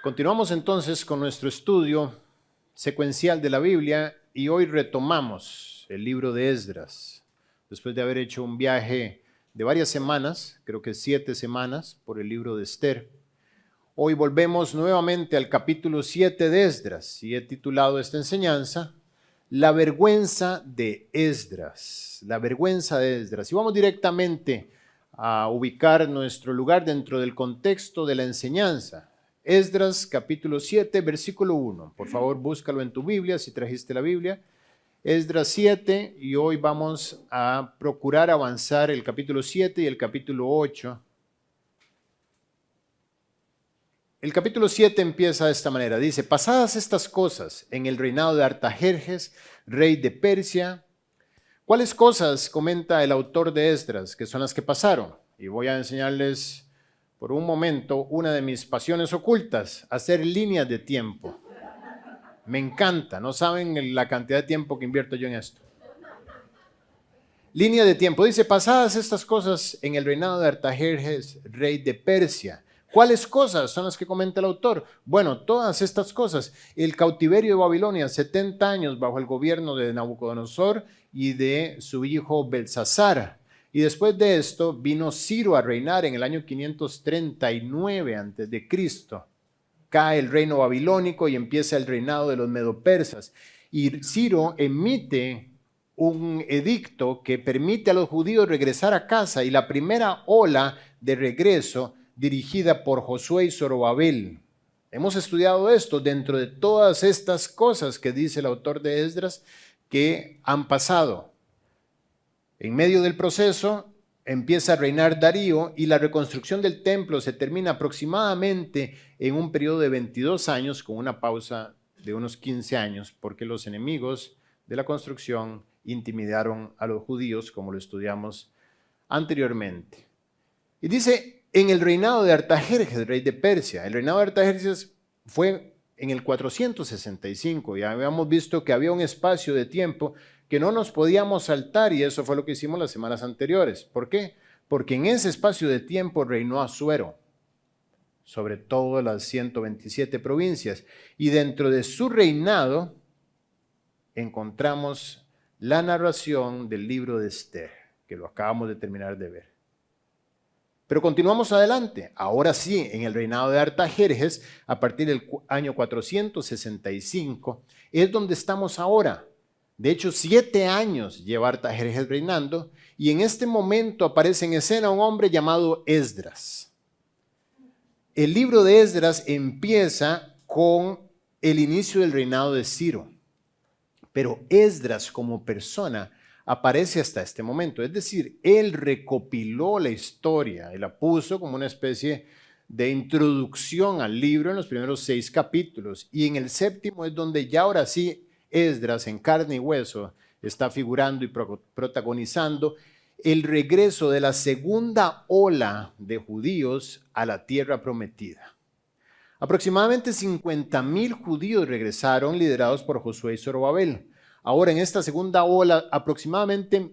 Continuamos entonces con nuestro estudio secuencial de la Biblia y hoy retomamos el libro de Esdras. Después de haber hecho un viaje de varias semanas, creo que 7 semanas, por el libro de Esther, hoy volvemos nuevamente al capítulo 7 de Esdras y he titulado esta enseñanza La vergüenza de Esdras. La vergüenza de Esdras. Y vamos directamente a ubicar nuestro lugar dentro del contexto de la enseñanza. Esdras capítulo 7, versículo 1. Por favor, búscalo en tu Biblia si trajiste la Biblia. Esdras 7 y hoy vamos a procurar avanzar el capítulo 7 y el capítulo 8. El capítulo 7 empieza de esta manera. Dice, pasadas estas cosas en el reinado de Artajerjes, rey de Persia. ¿Cuáles cosas comenta el autor de Esdras que son las que pasaron? Y voy a enseñarles por un momento una de mis pasiones ocultas, hacer líneas de tiempo. Me encanta, no saben la cantidad de tiempo que invierto yo en esto. Línea de tiempo, dice, pasadas estas cosas en el reinado de Artajerjes, rey de Persia. ¿Cuáles cosas son las que comenta el autor? Bueno, todas estas cosas. El cautiverio de Babilonia, 70 años bajo el gobierno de Nabucodonosor y de su hijo Belsasar. Y después de esto vino Ciro a reinar en el año 539 a.C. Cae el reino babilónico y empieza el reinado de los medopersas. Y Ciro emite un edicto que permite a los judíos regresar a casa y la primera ola de regreso dirigida por Josué y Zorobabel. Hemos estudiado esto dentro de todas estas cosas que dice el autor de Esdras que han pasado. En medio del proceso empieza a reinar Darío y la reconstrucción del templo se termina aproximadamente en un periodo de 22 años con una pausa de unos 15 años porque los enemigos de la construcción intimidaron a los judíos como lo estudiamos anteriormente. Y dice, en el reinado de Artajerjes, rey de Persia, el reinado de Artajerjes fue en el 465, ya habíamos visto que había un espacio de tiempo que no nos podíamos saltar y eso fue lo que hicimos las semanas anteriores. ¿Por qué? Porque en ese espacio de tiempo reinó Asuero sobre todas las 127 provincias y dentro de su reinado encontramos la narración del libro de Esther, que lo acabamos de terminar de ver. Pero continuamos adelante. Ahora sí, en el reinado de Artajerjes, a partir del año 465, es donde estamos ahora. De hecho, 7 años lleva Artajerjes reinando y en este momento aparece en escena un hombre llamado Esdras. El libro de Esdras empieza con el inicio del reinado de Ciro, pero Esdras como persona aparece hasta este momento. Es decir, él recopiló la historia y la puso como una especie de introducción al libro en los primeros 6 capítulos y en el 7º es donde ya ahora sí Esdras en carne y hueso está figurando y protagonizando el regreso de la segunda ola de judíos a la tierra prometida. Aproximadamente 50,000 judíos regresaron liderados por Josué y Zorobabel. Ahora en esta segunda ola aproximadamente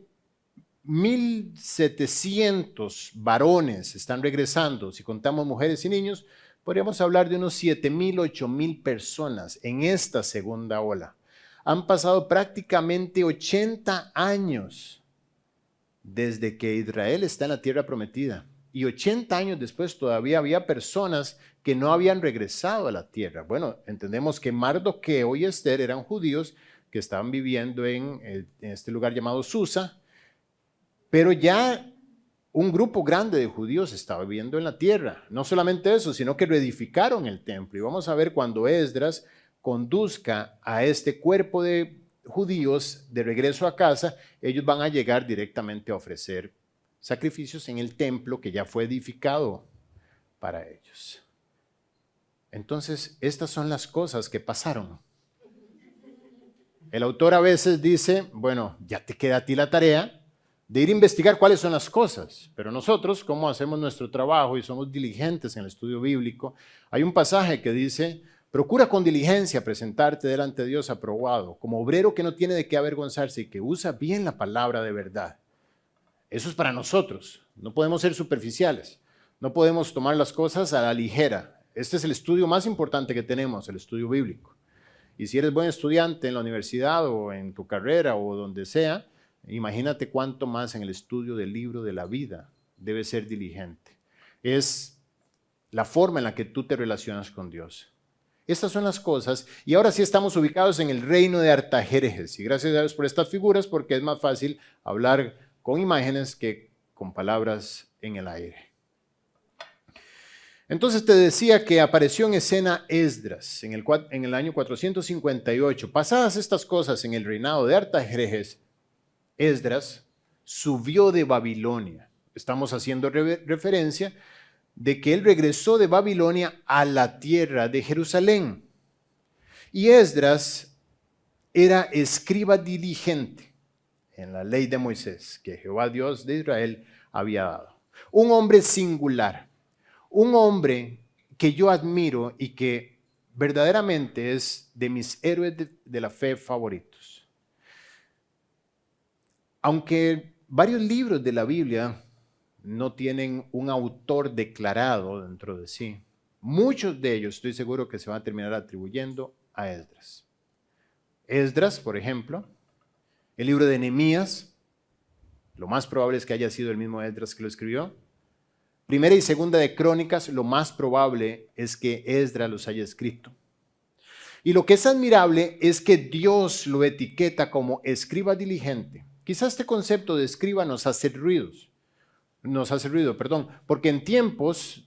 1,700 varones están regresando. Si contamos mujeres y niños, podríamos hablar de unos 7,000, 8,000 personas en esta segunda ola. Han pasado prácticamente 80 años desde que Israel está en la tierra prometida. Y 80 años después todavía había personas que no habían regresado a la tierra. Bueno, entendemos que Mardoqueo y Esther eran judíos que estaban viviendo en este lugar llamado Susa, pero ya un grupo grande de judíos estaba viviendo en la tierra. No solamente eso, sino que reedificaron el templo. Y vamos a ver cuando Esdras conduzca a este cuerpo de judíos de regreso a casa, ellos van a llegar directamente a ofrecer sacrificios en el templo que ya fue edificado para ellos. Entonces, estas son las cosas que pasaron. El autor a veces dice, bueno, ya te queda a ti la tarea de ir a investigar cuáles son las cosas, pero nosotros, como hacemos nuestro trabajo y somos diligentes en el estudio bíblico, hay un pasaje que dice, procura con diligencia presentarte delante de Dios aprobado, como obrero que no tiene de qué avergonzarse y que usa bien la palabra de verdad. Eso es para nosotros, no podemos ser superficiales, no podemos tomar las cosas a la ligera. Este es el estudio más importante que tenemos, el estudio bíblico. Y si eres buen estudiante en la universidad o en tu carrera o donde sea, imagínate cuánto más en el estudio del libro de la vida. Debes ser diligente. Es la forma en la que tú te relacionas con Dios. Estas son las cosas. Y ahora sí estamos ubicados en el reino de Artajerjes. Y gracias a Dios por estas figuras, porque es más fácil hablar con imágenes que con palabras en el aire. Entonces te decía que apareció en escena Esdras en el año 458. Pasadas estas cosas en el reinado de Artajerjes, Esdras subió de Babilonia. Estamos haciendo referencia de que él regresó de Babilonia a la tierra de Jerusalén. Y Esdras era escriba diligente en la ley de Moisés que Jehová Dios de Israel había dado. Un hombre singular. Un hombre que yo admiro y que verdaderamente es de mis héroes de la fe favoritos. Aunque varios libros de la Biblia no tienen un autor declarado dentro de sí, muchos de ellos estoy seguro que se van a terminar atribuyendo a Esdras. Esdras, por ejemplo, el libro de Nehemías, lo más probable es que haya sido el mismo Esdras que lo escribió. Primera y segunda de Crónicas, lo más probable es que Esdras los haya escrito. Y lo que es admirable es que Dios lo etiqueta como escriba diligente. Quizás este concepto de escriba nos hace ruido, porque en tiempos,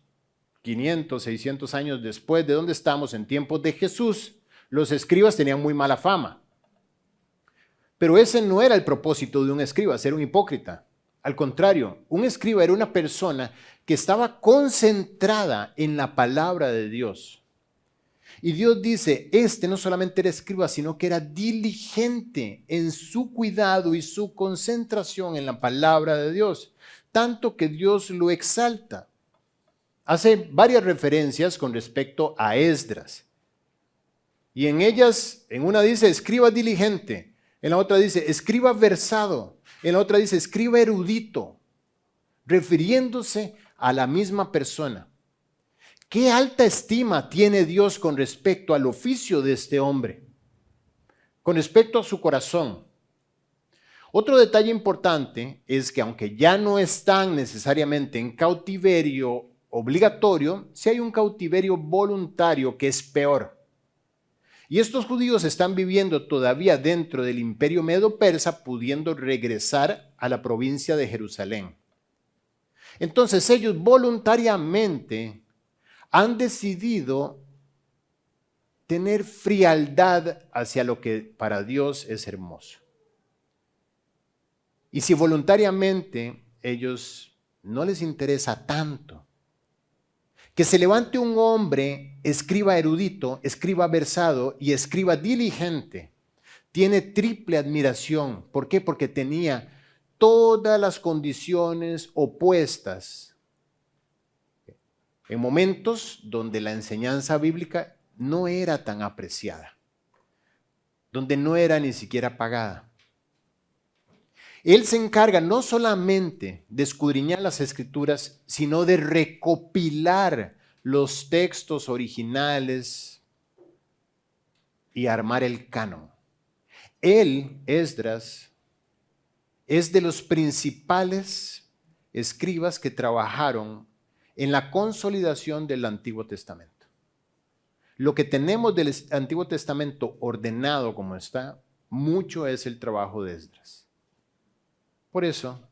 500, 600 años después de donde estamos, en tiempos de Jesús, los escribas tenían muy mala fama. Pero ese no era el propósito de un escriba, ser un hipócrita. Al contrario, un escriba era una persona que estaba concentrada en la palabra de Dios. Y Dios dice, no solamente era escriba, sino que era diligente en su cuidado y su concentración en la palabra de Dios, tanto que Dios lo exalta. Hace varias referencias con respecto a Esdras. Y en ellas, en una dice, escriba diligente, en la otra dice, escriba versado, en la otra dice, escriba erudito, refiriéndose a la misma persona. ¿Qué alta estima tiene Dios con respecto al oficio de este hombre? Con respecto a su corazón. Otro detalle importante es que aunque ya no están necesariamente en cautiverio obligatorio, sí hay un cautiverio voluntario que es peor. Y estos judíos están viviendo todavía dentro del imperio medo-persa, pudiendo regresar a la provincia de Jerusalén. Entonces ellos voluntariamente han decidido tener frialdad hacia lo que para Dios es hermoso. Y si voluntariamente ellos no les interesa tanto, que se levante un hombre, escriba erudito, escriba versado y escriba diligente, tiene triple admiración. ¿Por qué? Porque tenía todas las condiciones opuestas en momentos donde la enseñanza bíblica no era tan apreciada, donde no era ni siquiera pagada. Él se encarga no solamente de escudriñar las escrituras, sino de recopilar los textos originales y armar el canon. Él, Esdras, es de los principales escribas que trabajaron en la consolidación del Antiguo Testamento. Lo que tenemos del Antiguo Testamento ordenado como está, mucho es el trabajo de Esdras. Por eso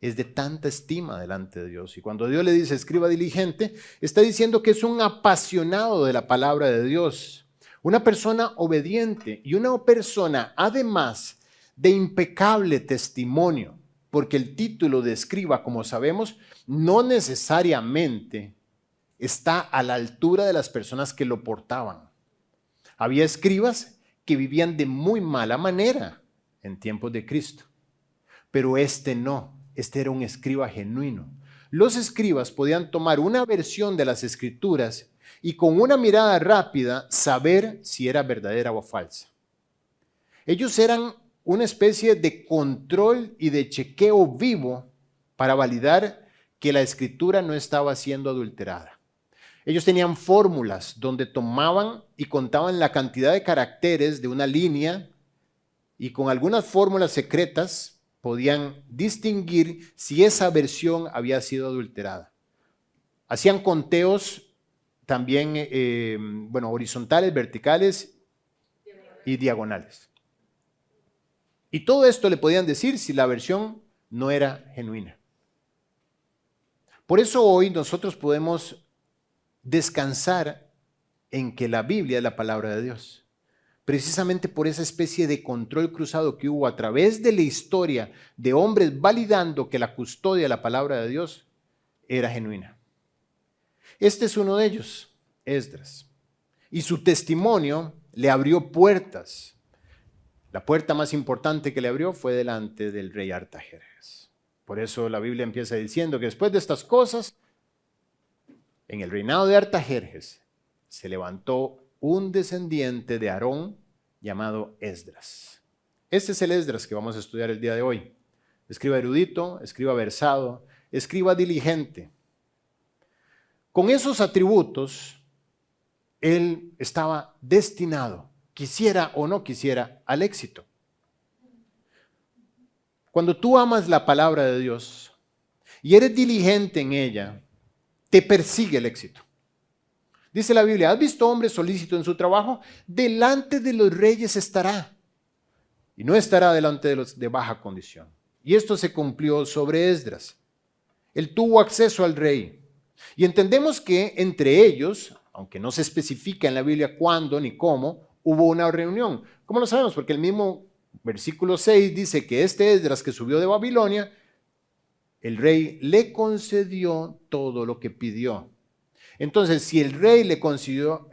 es de tanta estima delante de Dios. Y cuando Dios le dice escriba diligente, está diciendo que es un apasionado de la palabra de Dios, una persona obediente y una persona además de impecable testimonio, porque el título de escriba, como sabemos, no necesariamente está a la altura de las personas que lo portaban. Había escribas que vivían de muy mala manera en tiempos de Cristo, pero no, era un escriba genuino. Los escribas podían tomar una versión de las escrituras y con una mirada rápida saber si era verdadera o falsa. Ellos eran una especie de control y de chequeo vivo para validar que la escritura no estaba siendo adulterada. Ellos tenían fórmulas donde tomaban y contaban la cantidad de caracteres de una línea y con algunas fórmulas secretas podían distinguir si esa versión había sido adulterada. Hacían conteos también horizontales, verticales y diagonales. Y todo esto le podían decir si la versión no era genuina. Por eso hoy nosotros podemos descansar en que la Biblia es la palabra de Dios. Precisamente por esa especie de control cruzado que hubo a través de la historia de hombres validando que la custodia de la palabra de Dios era genuina. Este es uno de ellos, Esdras. Y su testimonio le abrió puertas. La puerta más importante que le abrió fue delante del rey Artajerjes. Por eso la Biblia empieza diciendo que después de estas cosas, en el reinado de Artajerjes, se levantó un descendiente de Aarón llamado Esdras. Este es el Esdras que vamos a estudiar el día de hoy. Escriba erudito, escriba versado, escriba diligente. Con esos atributos, él estaba destinado, quisiera o no quisiera, al éxito. Cuando tú amas la palabra de Dios y eres diligente en ella, te persigue el éxito. Dice la Biblia, ¿has visto hombre solícito en su trabajo? Delante de los reyes estará y no estará delante de los de baja condición. Y esto se cumplió sobre Esdras. Él tuvo acceso al rey. Y entendemos que entre ellos, aunque no se especifica en la Biblia cuándo ni cómo, hubo una reunión. ¿Cómo lo sabemos? Porque el mismo versículo 6 dice que este Esdras que subió de Babilonia, el rey le concedió todo lo que pidió. Entonces, si el rey le concedió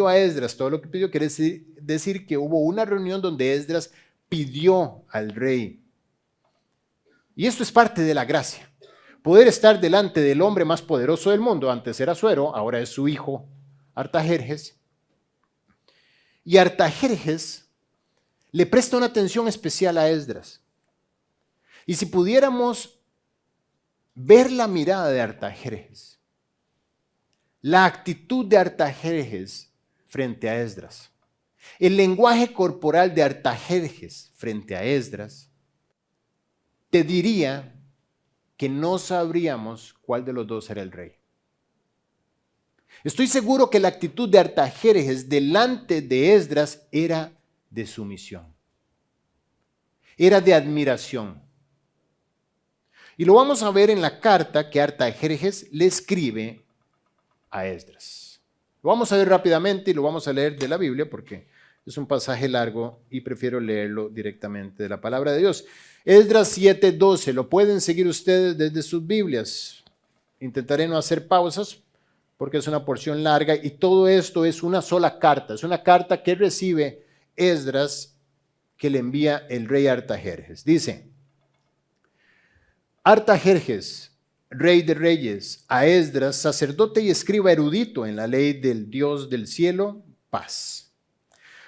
a Esdras todo lo que pidió, quiere decir que hubo una reunión donde Esdras pidió al rey. Y esto es parte de la gracia. Poder estar delante del hombre más poderoso del mundo, antes era Asuero, ahora es su hijo Artajerjes. Y Artajerjes le presta una atención especial a Esdras. Y si pudiéramos ver la mirada de Artajerjes, la actitud de Artajerjes frente a Esdras, el lenguaje corporal de Artajerjes frente a Esdras, te diría que no sabríamos cuál de los dos era el rey. Estoy seguro que la actitud de Artajerjes delante de Esdras era de sumisión, era de admiración. Y lo vamos a ver en la carta que Artajerjes le escribe a Esdras. Lo vamos a ver rápidamente y lo vamos a leer de la Biblia porque es un pasaje largo y prefiero leerlo directamente de la palabra de Dios. Esdras 7:12, lo pueden seguir ustedes desde sus Biblias. Intentaré no hacer pausas porque es una porción larga y todo esto es una sola carta. Es una carta que recibe Esdras que le envía el rey Artajerjes. Dice, Artajerjes, rey de reyes, a Esdras, sacerdote y escriba erudito en la ley del Dios del cielo, paz.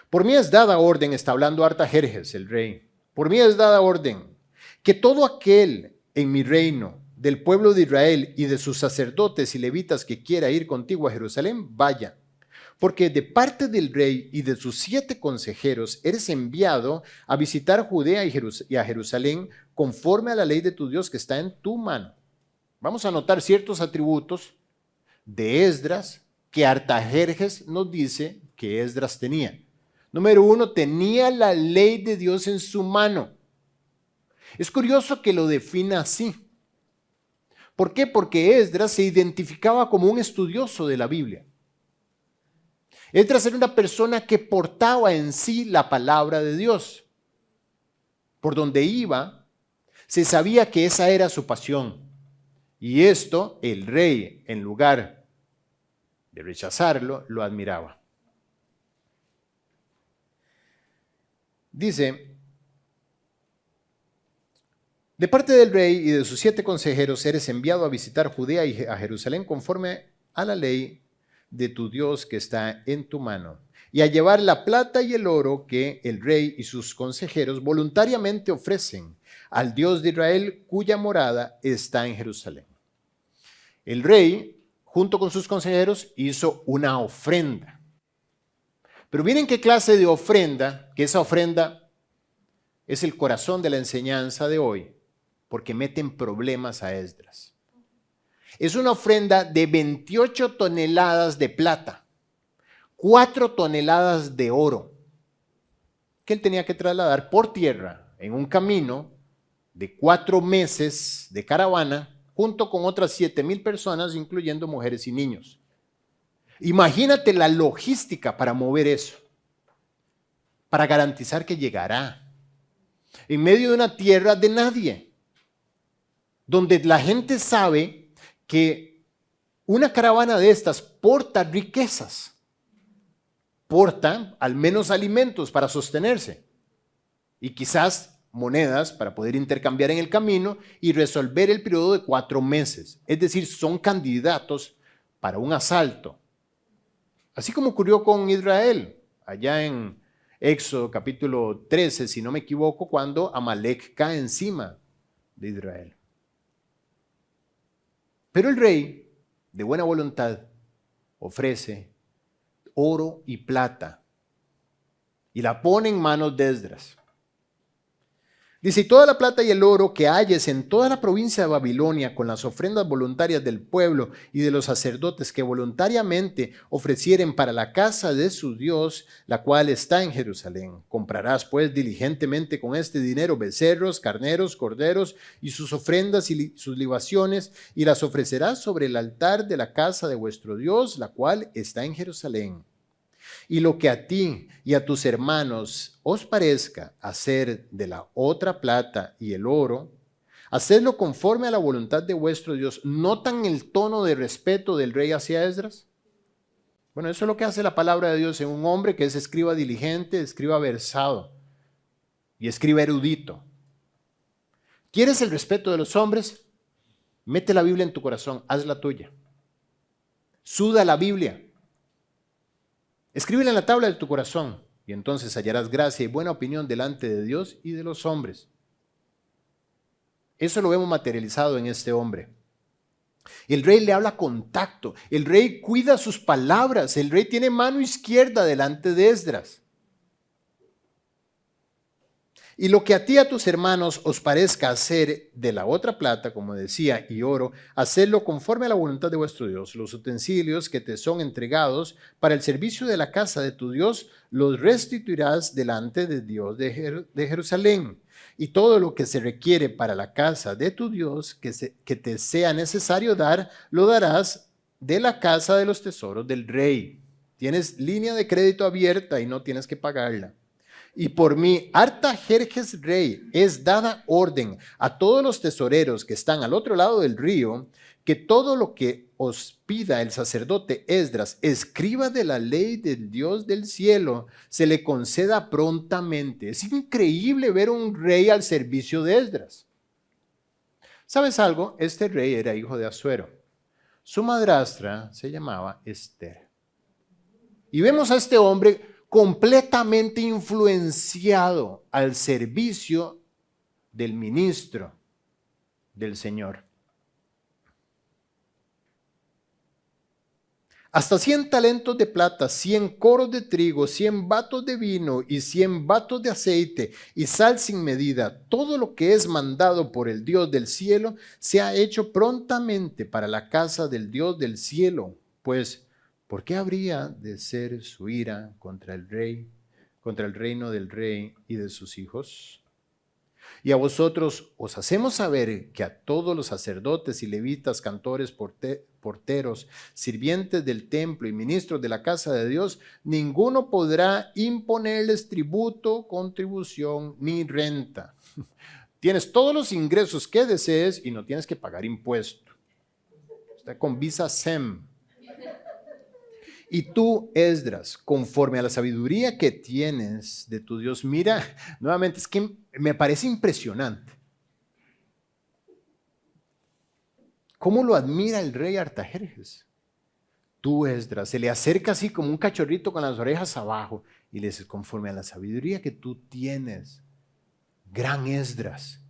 Por mí es dada orden, está hablando Artajerjes, el rey, por mí es dada orden que todo aquel en mi reino, del pueblo de Israel y de sus sacerdotes y levitas que quiera ir contigo a Jerusalén, vaya. Porque de parte del rey y de sus 7 consejeros eres enviado a visitar Judea y a Jerusalén conforme a la ley de tu Dios que está en tu mano. Vamos a notar ciertos atributos de Esdras que Artajerjes nos dice que Esdras tenía. Número 1, tenía la ley de Dios en su mano. Es curioso que lo defina así. ¿Por qué? Porque Esdras se identificaba como un estudioso de la Biblia. Esdras era una persona que portaba en sí la palabra de Dios. Por donde iba, se sabía que esa era su pasión. Y esto, el rey, en lugar de rechazarlo, lo admiraba. Dice, de parte del rey y de sus 7 consejeros eres enviado a visitar Judea y a Jerusalén conforme a la ley de tu Dios que está en tu mano, y a llevar la plata y el oro que el rey y sus consejeros voluntariamente ofrecen al Dios de Israel cuya morada está en Jerusalén. El rey junto con sus consejeros, hizo una ofrenda. Pero miren qué clase de ofrenda, que esa ofrenda es el corazón de la enseñanza de hoy, porque meten problemas a Esdras. Es una ofrenda de 28 toneladas de plata, 4 toneladas de oro, que él tenía que trasladar por tierra en un camino de 4 meses de caravana, junto con otras 7,000 personas, incluyendo mujeres y niños. Imagínate la logística para mover eso, para garantizar que llegará en medio de una tierra de nadie, donde la gente sabe que una caravana de estas porta riquezas, porta al menos alimentos para sostenerse y quizás monedas para poder intercambiar en el camino y resolver el periodo de 4 meses. Es decir, son candidatos para un asalto. Así como ocurrió con Israel, allá en Éxodo capítulo 13, si no me equivoco, cuando Amalek cae encima de Israel. Pero el rey, de buena voluntad, ofrece oro y plata y la pone en manos de Esdras. Dice, y toda la plata y el oro que halles en toda la provincia de Babilonia con las ofrendas voluntarias del pueblo y de los sacerdotes que voluntariamente ofrecieren para la casa de su Dios, la cual está en Jerusalén. Comprarás pues diligentemente con este dinero becerros, carneros, corderos y sus ofrendas y sus libaciones, y las ofrecerás sobre el altar de la casa de vuestro Dios, la cual está en Jerusalén. Y lo que a ti y a tus hermanos os parezca hacer de la otra plata y el oro, hacedlo conforme a la voluntad de vuestro Dios. ¿Notan el tono de respeto del rey hacia Esdras? Bueno, eso es lo que hace la palabra de Dios en un hombre que es escriba diligente, escriba versado y escriba erudito. ¿Quieres el respeto de los hombres? Mete la Biblia en tu corazón, haz la tuya. Suda la Biblia. Escríbela en la tabla de tu corazón y entonces hallarás gracia y buena opinión delante de Dios y de los hombres. Eso lo vemos materializado en este hombre. El rey le habla con tacto, el rey cuida sus palabras, el rey tiene mano izquierda delante de Esdras. Y lo que a ti y a tus hermanos os parezca hacer de la otra plata, como decía, y oro, hacedlo conforme a la voluntad de vuestro Dios. Los utensilios que te son entregados para el servicio de la casa de tu Dios, los restituirás delante de Dios de Jerusalén. Y todo lo que se requiere para la casa de tu Dios, que te sea necesario dar, lo darás de la casa de los tesoros del rey. Tienes línea de crédito abierta y no tienes que pagarla. Y por mí, Artajerjes rey, es dada orden a todos los tesoreros que están al otro lado del río, que todo lo que os pida el sacerdote Esdras, escriba de la ley del Dios del cielo, se le conceda prontamente. Es increíble ver un rey al servicio de Esdras. ¿Sabes algo? Este rey era hijo de Asuero. Su madrastra se llamaba Esther. Y vemos a este hombre completamente influenciado al servicio del ministro del Señor. Hasta 100 talentos de plata, 100 coros de trigo, 100 batos de vino y 100 batos de aceite y sal sin medida. Todo lo que es mandado por el Dios del cielo se ha hecho prontamente para la casa del Dios del cielo, pues ¿por qué habría de ser su ira contra el rey, contra el reino del rey y de sus hijos? Y a vosotros os hacemos saber que a todos los sacerdotes y levitas, cantores, porteros, sirvientes del templo y ministros de la casa de Dios, ninguno podrá imponerles tributo, contribución ni renta. Tienes todos los ingresos que desees y no tienes que pagar impuesto. Está con visa SEM. Y tú, Esdras, conforme a la sabiduría que tienes de tu Dios, mira, nuevamente, es que me parece impresionante. ¿Cómo lo admira el rey Artajerjes? Tú, Esdras, se le acerca así como un cachorrito con las orejas abajo y le dice, conforme a la sabiduría que tú tienes, gran Esdras,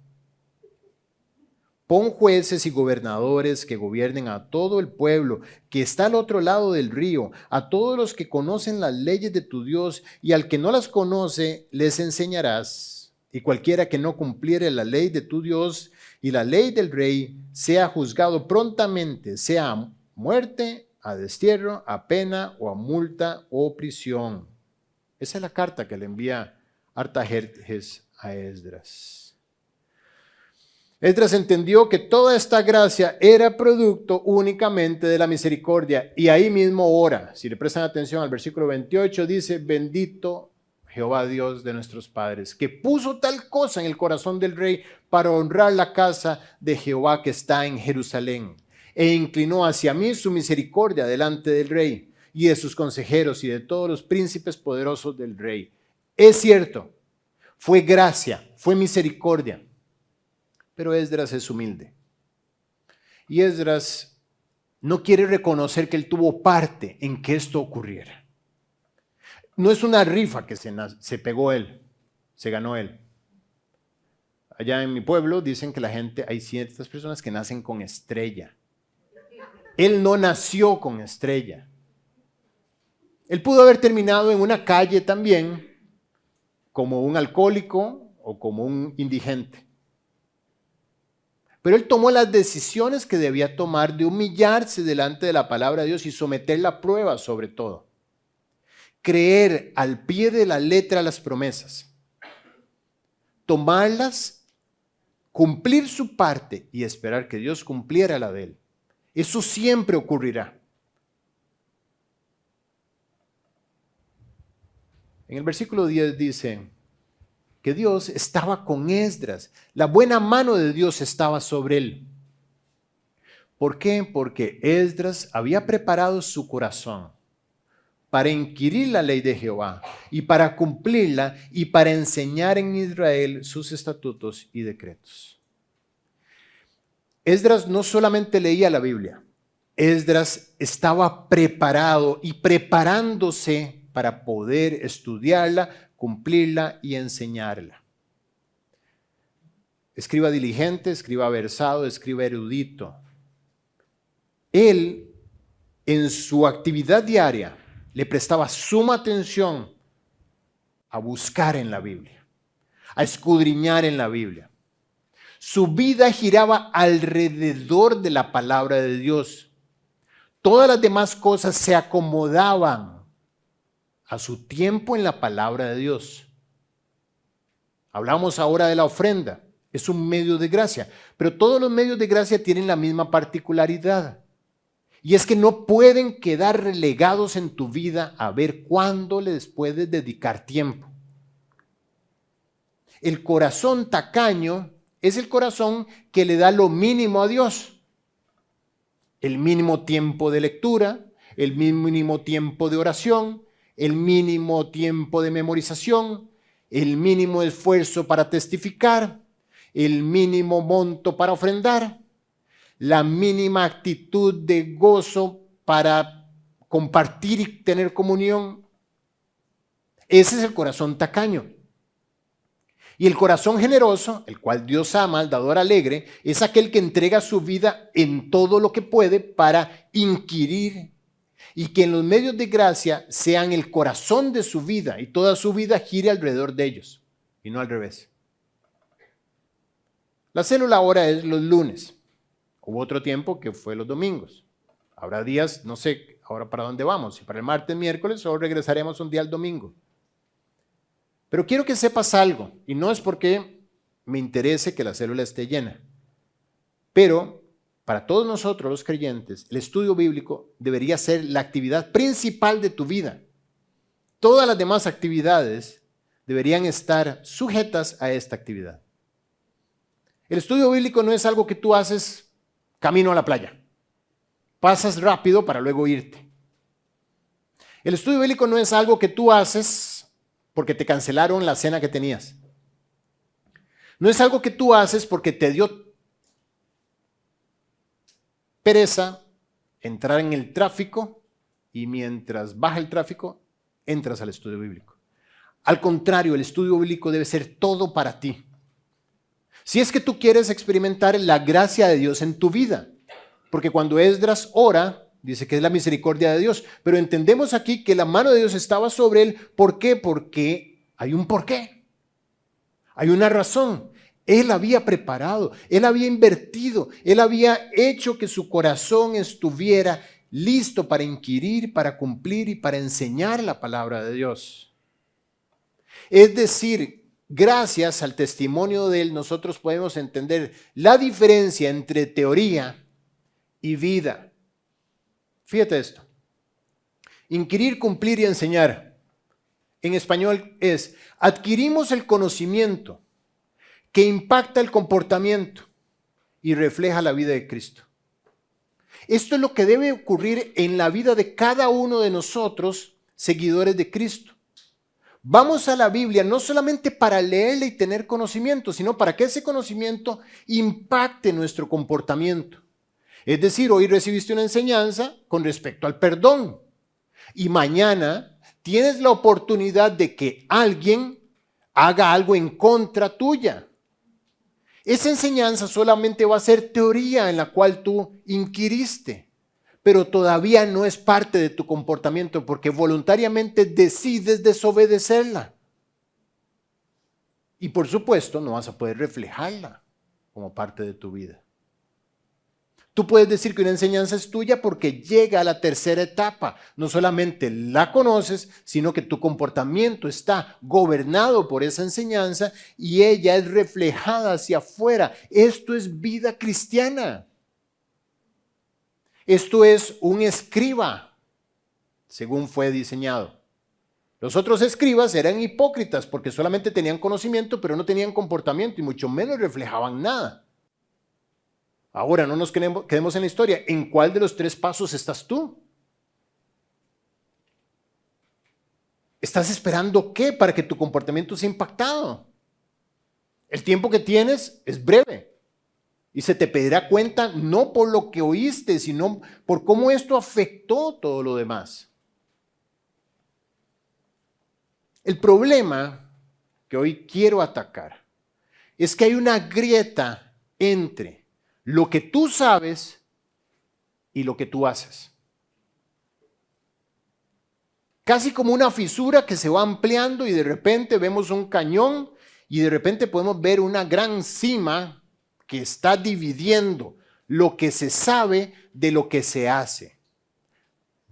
Pon jueces y gobernadores que gobiernen a todo el pueblo que está al otro lado del río, a todos los que conocen las leyes de tu Dios, y al que no las conoce les enseñarás. Y cualquiera que no cumpliere la ley de tu Dios y la ley del rey, sea juzgado prontamente, sea a muerte, a destierro, a pena o a multa o prisión. Esa es la carta que le envía Artajerjes a Esdras. Esdras entendió que toda esta gracia era producto únicamente de la misericordia, y ahí mismo ora. Si le prestan atención al versículo 28, dice: bendito Jehová Dios de nuestros padres, que puso tal cosa en el corazón del rey para honrar la casa de Jehová que está en Jerusalén, e inclinó hacia mí su misericordia delante del rey y de sus consejeros y de todos los príncipes poderosos del rey. Es cierto, fue gracia, fue misericordia. Pero Esdras es humilde. Y Esdras no quiere reconocer que él tuvo parte en que esto ocurriera. No es una rifa que se pegó él, se ganó él. Allá en mi pueblo dicen que hay ciertas personas que nacen con estrella. Él no nació con estrella. Él pudo haber terminado en una calle también, como un alcohólico o como un indigente. Pero él tomó las decisiones que debía tomar de humillarse delante de la palabra de Dios y someter la prueba sobre todo. Creer al pie de la letra las promesas. Tomarlas, cumplir su parte y esperar que Dios cumpliera la de él. Eso siempre ocurrirá. En el versículo 10 dice que Dios estaba con Esdras. La buena mano de Dios estaba sobre él. ¿Por qué? Porque Esdras había preparado su corazón para inquirir la ley de Jehová y para cumplirla y para enseñar en Israel sus estatutos y decretos. Esdras no solamente leía la Biblia, Esdras estaba preparado y preparándose para poder estudiarla, cumplirla y enseñarla. Escriba diligente, escriba versado, escriba erudito. Él, en su actividad diaria, le prestaba suma atención a buscar en la Biblia, a escudriñar en la Biblia. Su vida giraba alrededor de la palabra de Dios. Todas las demás cosas se acomodaban a su tiempo en la palabra de Dios. Hablamos ahora de la ofrenda. Es un medio de gracia, pero todos los medios de gracia tienen la misma particularidad. Y es que no pueden quedar relegados en tu vida a ver cuándo les puedes dedicar tiempo. El corazón tacaño es el corazón que le da lo mínimo a Dios. El mínimo tiempo de lectura, el mínimo tiempo de oración, el mínimo tiempo de memorización, el mínimo esfuerzo para testificar, el mínimo monto para ofrendar, la mínima actitud de gozo para compartir y tener comunión. Ese es el corazón tacaño. Y el corazón generoso, el cual Dios ama, el dador alegre, es aquel que entrega su vida en todo lo que puede para inquirir y que en los medios de gracia sean el corazón de su vida y toda su vida gire alrededor de ellos y no al revés. La célula ahora es los lunes. Hubo otro tiempo que fue los domingos. Habrá días, no sé ahora para dónde vamos, si para el martes, miércoles o regresaremos un día al domingo. Pero quiero que sepas algo, y no es porque me interese que la célula esté llena, pero para todos nosotros los creyentes, el estudio bíblico debería ser la actividad principal de tu vida. Todas las demás actividades deberían estar sujetas a esta actividad. El estudio bíblico no es algo que tú haces camino a la playa. Pasas rápido para luego irte. El estudio bíblico no es algo que tú haces porque te cancelaron la cena que tenías. No es algo que tú haces porque te dio pereza entrar en el tráfico y mientras baja el tráfico, entras al estudio bíblico. Al contrario, el estudio bíblico debe ser todo para ti. Si es que tú quieres experimentar la gracia de Dios en tu vida, porque cuando Esdras ora, dice que es la misericordia de Dios, pero entendemos aquí que la mano de Dios estaba sobre él. ¿Por qué? Porque hay un porqué, hay una razón. Él había preparado, él había invertido, él había hecho que su corazón estuviera listo para inquirir, para cumplir y para enseñar la palabra de Dios. Es decir, gracias al testimonio de él, nosotros podemos entender la diferencia entre teoría y vida. Fíjate esto. Inquirir, cumplir y enseñar. En español es: adquirimos el conocimiento que impacta el comportamiento y refleja la vida de Cristo. Esto es lo que debe ocurrir en la vida de cada uno de nosotros, seguidores de Cristo. Vamos a la Biblia no solamente para leerla y tener conocimiento, sino para que ese conocimiento impacte nuestro comportamiento. Es decir, hoy recibiste una enseñanza con respecto al perdón y mañana tienes la oportunidad de que alguien haga algo en contra tuya. Esa enseñanza solamente va a ser teoría en la cual tú inquiriste, pero todavía no es parte de tu comportamiento porque voluntariamente decides desobedecerla. Y por supuesto no vas a poder reflejarla como parte de tu vida. Tú puedes decir que una enseñanza es tuya porque llega a la tercera etapa. No solamente la conoces, sino que tu comportamiento está gobernado por esa enseñanza y ella es reflejada hacia afuera. Esto es vida cristiana. Esto es un escriba, según fue diseñado. Los otros escribas eran hipócritas porque solamente tenían conocimiento, pero no tenían comportamiento y mucho menos reflejaban nada. Ahora, no nos quedemos en la historia. ¿En cuál de los tres pasos estás tú? ¿Estás esperando qué para que tu comportamiento sea impactado? El tiempo que tienes es breve y se te pedirá cuenta no por lo que oíste, sino por cómo esto afectó todo lo demás. El problema que hoy quiero atacar es que hay una grieta entre lo que tú sabes y lo que tú haces. Casi como una fisura que se va ampliando y de repente vemos un cañón y de repente podemos ver una gran cima que está dividiendo lo que se sabe de lo que se hace.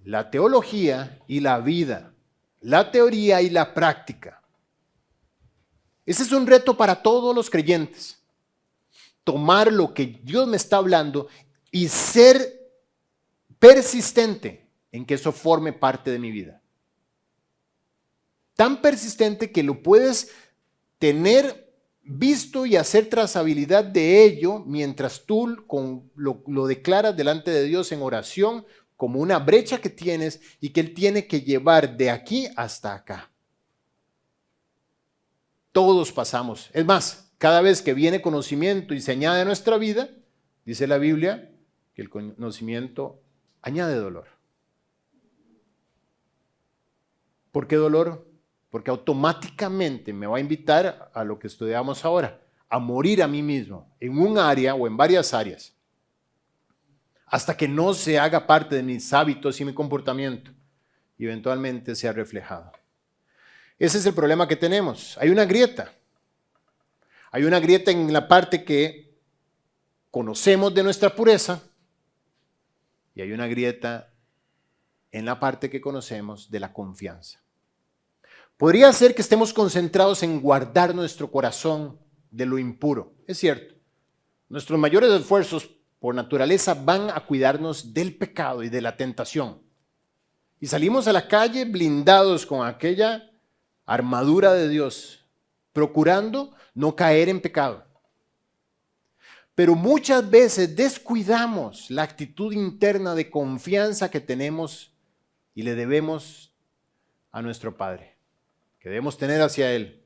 La teología y la vida, la teoría y la práctica. Ese es un reto para todos los creyentes. Tomar lo que Dios me está hablando y ser persistente en que eso forme parte de mi vida. Tan persistente que lo puedes tener visto y hacer trazabilidad de ello mientras tú lo declaras delante de Dios en oración como una brecha que tienes y que Él tiene que llevar de aquí hasta acá. Todos pasamos. Es más, cada vez que viene conocimiento y se añade a nuestra vida, dice la Biblia que el conocimiento añade dolor. ¿Por qué dolor? Porque automáticamente me va a invitar a lo que estudiamos ahora, a morir a mí mismo, en un área o en varias áreas, hasta que no se haga parte de mis hábitos y mi comportamiento, y eventualmente sea reflejado. Ese es el problema que tenemos. Hay una grieta. Hay una grieta en la parte que conocemos de nuestra pureza y hay una grieta en la parte que conocemos de la confianza. Podría ser que estemos concentrados en guardar nuestro corazón de lo impuro. Es cierto. Nuestros mayores esfuerzos por naturaleza van a cuidarnos del pecado y de la tentación. Y salimos a la calle blindados con aquella armadura de Dios, procurando no caer en pecado. Pero muchas veces descuidamos la actitud interna de confianza que tenemos y le debemos a nuestro Padre, que debemos tener hacia Él.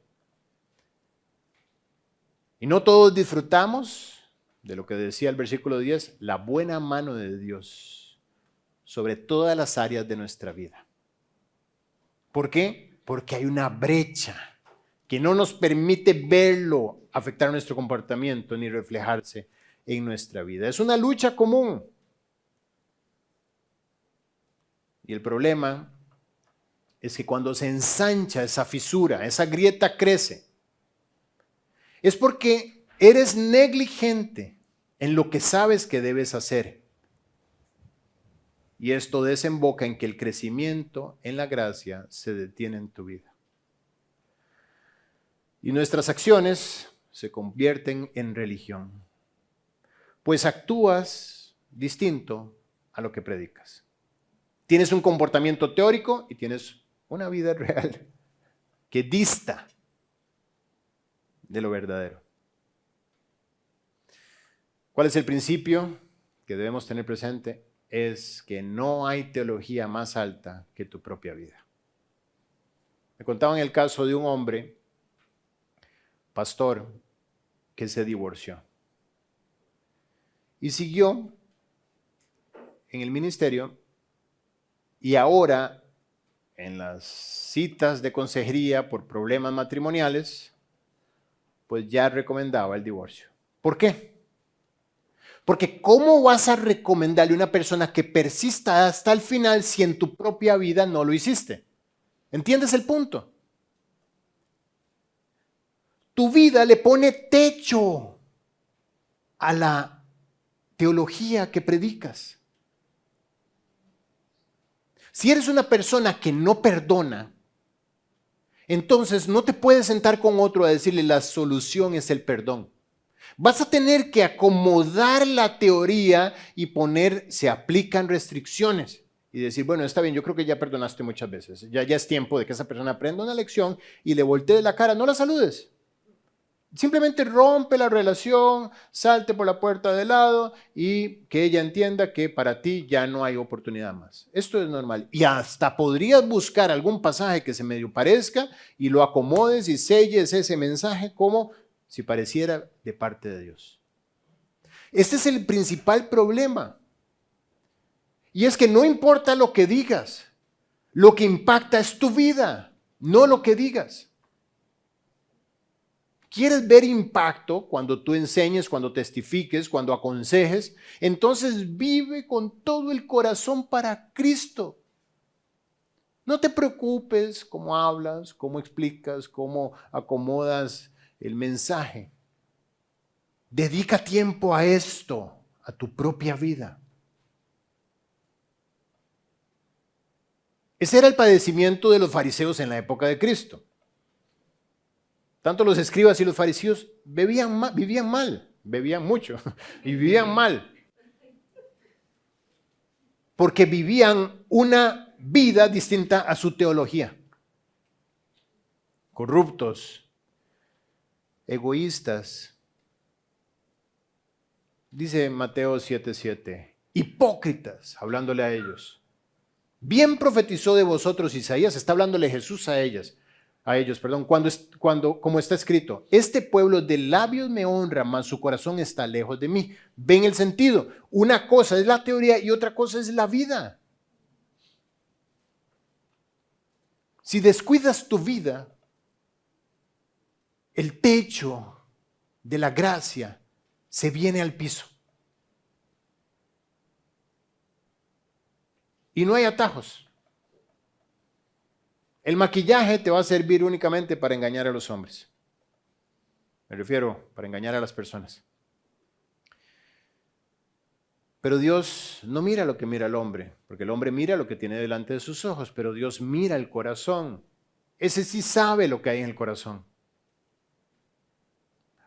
Y no todos disfrutamos de lo que decía el versículo 10, la buena mano de Dios sobre todas las áreas de nuestra vida. ¿Por qué? Porque hay una brecha que no nos permite verlo afectar nuestro comportamiento ni reflejarse en nuestra vida. Es una lucha común. Y el problema es que cuando se ensancha esa fisura, esa grieta crece, es porque eres negligente en lo que sabes que debes hacer. Y esto desemboca en que el crecimiento en la gracia se detiene en tu vida. Y nuestras acciones se convierten en religión, pues actúas distinto a lo que predicas. Tienes un comportamiento teórico y tienes una vida real que dista de lo verdadero. ¿Cuál es el principio que debemos tener presente? Es que no hay teología más alta que tu propia vida. Me contaban el caso de un hombre, pastor, que se divorció y siguió en el ministerio, y ahora en las citas de consejería por problemas matrimoniales, pues ya recomendaba el divorcio. ¿Por qué? Porque ¿cómo vas a recomendarle a una persona que persista hasta el final si en tu propia vida no lo hiciste? ¿Entiendes el punto? Tu vida le pone techo a la teología que predicas. Si eres una persona que no perdona, entonces no te puedes sentar con otro a decirle la solución es el perdón. Vas a tener que acomodar la teoría y poner, se aplican restricciones y decir, bueno, está bien, yo creo que ya perdonaste muchas veces. Ya es tiempo de que esa persona aprenda una lección y le voltee la cara, no la saludes. Simplemente rompe la relación, salte por la puerta de lado y que ella entienda que para ti ya no hay oportunidad más. Esto es normal. Y hasta podrías buscar algún pasaje que se medio parezca y lo acomodes y selles ese mensaje como si pareciera de parte de Dios. Este es el principal problema. Y es que no importa lo que digas, lo que impacta es tu vida, no lo que digas. ¿Quieres ver impacto cuando tú enseñes, cuando testifiques, cuando aconsejes? Entonces vive con todo el corazón para Cristo. No te preocupes cómo hablas, cómo explicas, cómo acomodas el mensaje. Dedica tiempo a esto, a tu propia vida. Ese era el padecimiento de los fariseos en la época de Cristo. Tanto los escribas y los fariseos vivían mal, bebían mucho y vivían mal. Porque vivían una vida distinta a su teología. Corruptos, egoístas. Dice Mateo 7:7, hipócritas, hablándole a ellos. Bien profetizó de vosotros Isaías, está hablándole Jesús a ellos, como está escrito, este pueblo de labios me honra, mas su corazón está lejos de mí. ¿Ven el sentido? Una cosa es la teoría y otra cosa es la vida. Si descuidas tu vida, el techo de la gracia se viene al piso. Y no hay atajos. El maquillaje te va a servir únicamente para engañar a los hombres. Me refiero para engañar a las personas. Pero Dios no mira lo que mira el hombre, porque el hombre mira lo que tiene delante de sus ojos, pero Dios mira el corazón. Ese sí sabe lo que hay en el corazón.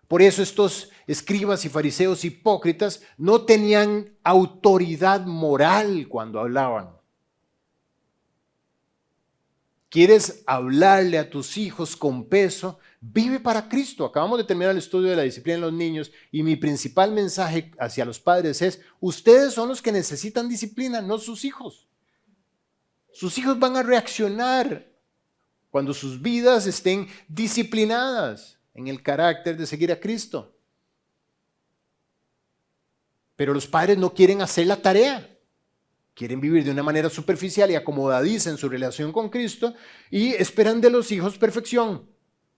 Por eso estos escribas y fariseos hipócritas no tenían autoridad moral cuando hablaban. ¿Quieres hablarle a tus hijos con peso? Vive para Cristo. Acabamos de terminar el estudio de la disciplina en los niños y mi principal mensaje hacia los padres es, ustedes son los que necesitan disciplina, no sus hijos. Sus hijos van a reaccionar cuando sus vidas estén disciplinadas en el carácter de seguir a Cristo. Pero los padres no quieren hacer la tarea. Quieren vivir de una manera superficial y acomodadiza en su relación con Cristo y esperan de los hijos perfección,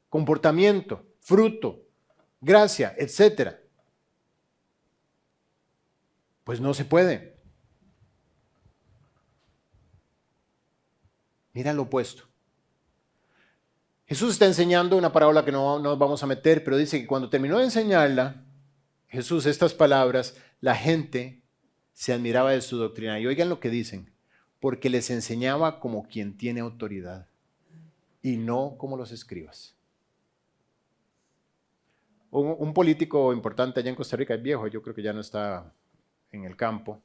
comportamiento, fruto, gracia, etcétera. Pues no se puede. Mira lo opuesto. Jesús está enseñando una parábola que no nos vamos a meter, pero dice que cuando terminó de enseñarla, Jesús, estas palabras, la gente se admiraba de su doctrina. Y oigan lo que dicen, porque les enseñaba como quien tiene autoridad y no como los escribas. Un político importante allá en Costa Rica, es viejo, yo creo que ya no está en el campo,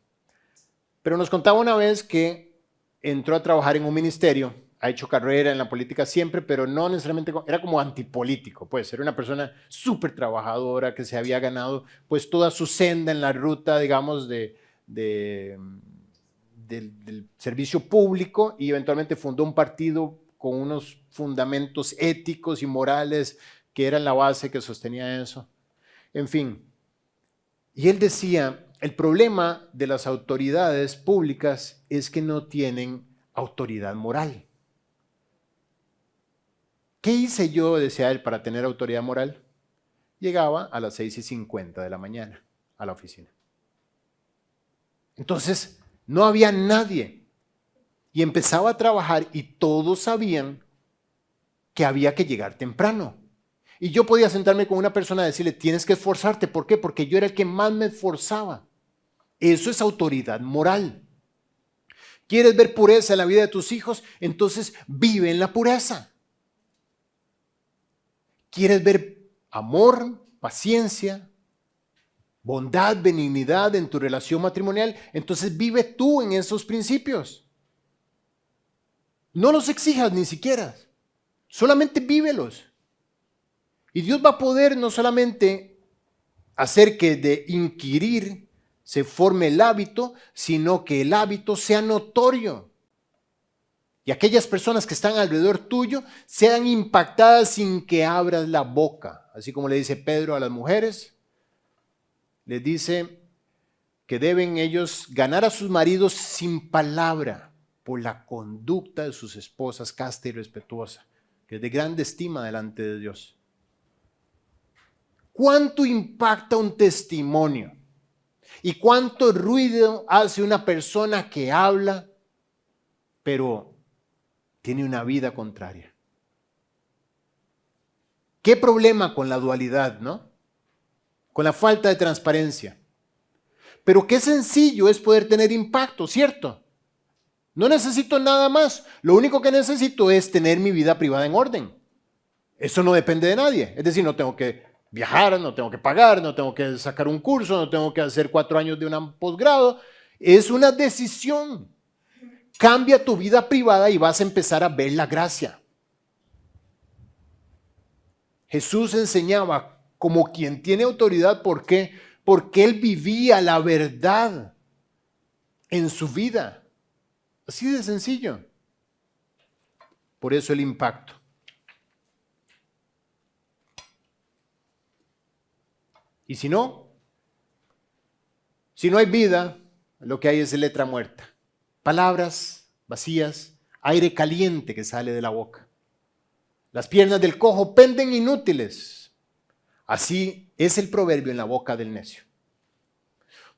pero nos contaba una vez que entró a trabajar en un ministerio, ha hecho carrera en la política siempre, pero no necesariamente, era como antipolítico, pues era una persona súper trabajadora que se había ganado pues toda su senda en la ruta, digamos, del servicio público, y eventualmente fundó un partido con unos fundamentos éticos y morales que eran la base que sostenía eso. En fin, y él decía, el problema de las autoridades públicas es que no tienen autoridad moral. ¿Qué hice yo, decía él, para tener autoridad moral? Llegaba a las 6:50 de la mañana a la oficina. Entonces, no había nadie. Y empezaba a trabajar y todos sabían que había que llegar temprano. Y yo podía sentarme con una persona y decirle, tienes que esforzarte. ¿Por qué? Porque yo era el que más me esforzaba. Eso es autoridad moral. ¿Quieres ver pureza en la vida de tus hijos? Entonces vive en la pureza. ¿Quieres ver amor, paciencia, bondad, benignidad en tu relación matrimonial? Entonces vive tú en esos principios. No los exijas ni siquiera. Solamente vívelos. Y Dios va a poder no solamente hacer que de inquirir se forme el hábito, sino que el hábito sea notorio. Y aquellas personas que están alrededor tuyo sean impactadas sin que abras la boca. Así como le dice Pedro a las mujeres, les dice que deben ellos ganar a sus maridos sin palabra por la conducta de sus esposas casta y respetuosa, que es de grande estima delante de Dios. ¿Cuánto impacta un testimonio? ¿Y cuánto ruido hace una persona que habla, pero tiene una vida contraria? ¿Qué problema con la dualidad, no? Con la falta de transparencia. Pero qué sencillo es poder tener impacto, ¿cierto? No necesito nada más. Lo único que necesito es tener mi vida privada en orden. Eso no depende de nadie. Es decir, no tengo que viajar, no tengo que pagar, no tengo que sacar un curso, no tengo que hacer 4 años de un posgrado. Es una decisión. Cambia tu vida privada y vas a empezar a ver la gracia. Jesús enseñaba como quien tiene autoridad. ¿Por qué? Porque Él vivía la verdad en su vida. Así de sencillo. Por eso el impacto. Y si no hay vida, lo que hay es letra muerta. Palabras vacías, aire caliente que sale de la boca. Las piernas del cojo penden inútiles. Así es el proverbio en la boca del necio.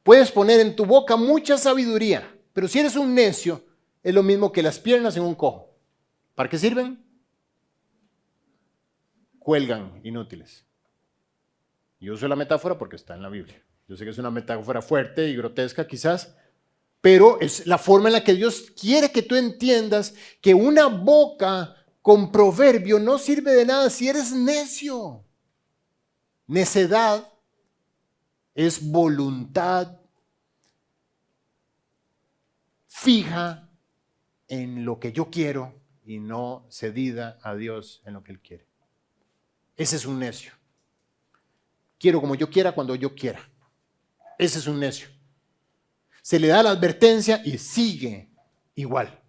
Puedes poner en tu boca mucha sabiduría, pero si eres un necio, es lo mismo que las piernas en un cojo. ¿Para qué sirven? Cuelgan inútiles. Yo uso la metáfora porque está en la Biblia. Yo sé que es una metáfora fuerte y grotesca quizás, pero es la forma en la que Dios quiere que tú entiendas que una boca con proverbio no sirve de nada si eres necio. Necedad es voluntad fija en lo que yo quiero y no cedida a Dios en lo que Él quiere. Ese es un necio. Quiero como yo quiera, cuando yo quiera. Ese es un necio. Se le da la advertencia y sigue igual.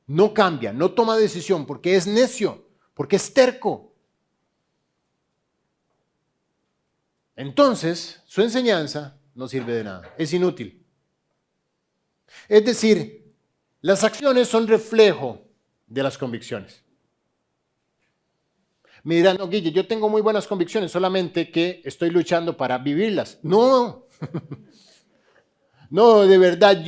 No cambia, no toma decisión porque es necio, porque es terco. Entonces, su enseñanza no sirve de nada, es inútil. Es decir, las acciones son reflejo de las convicciones. Me dirán, no, Guille, yo tengo muy buenas convicciones, solamente que estoy luchando para vivirlas. No, no, de verdad,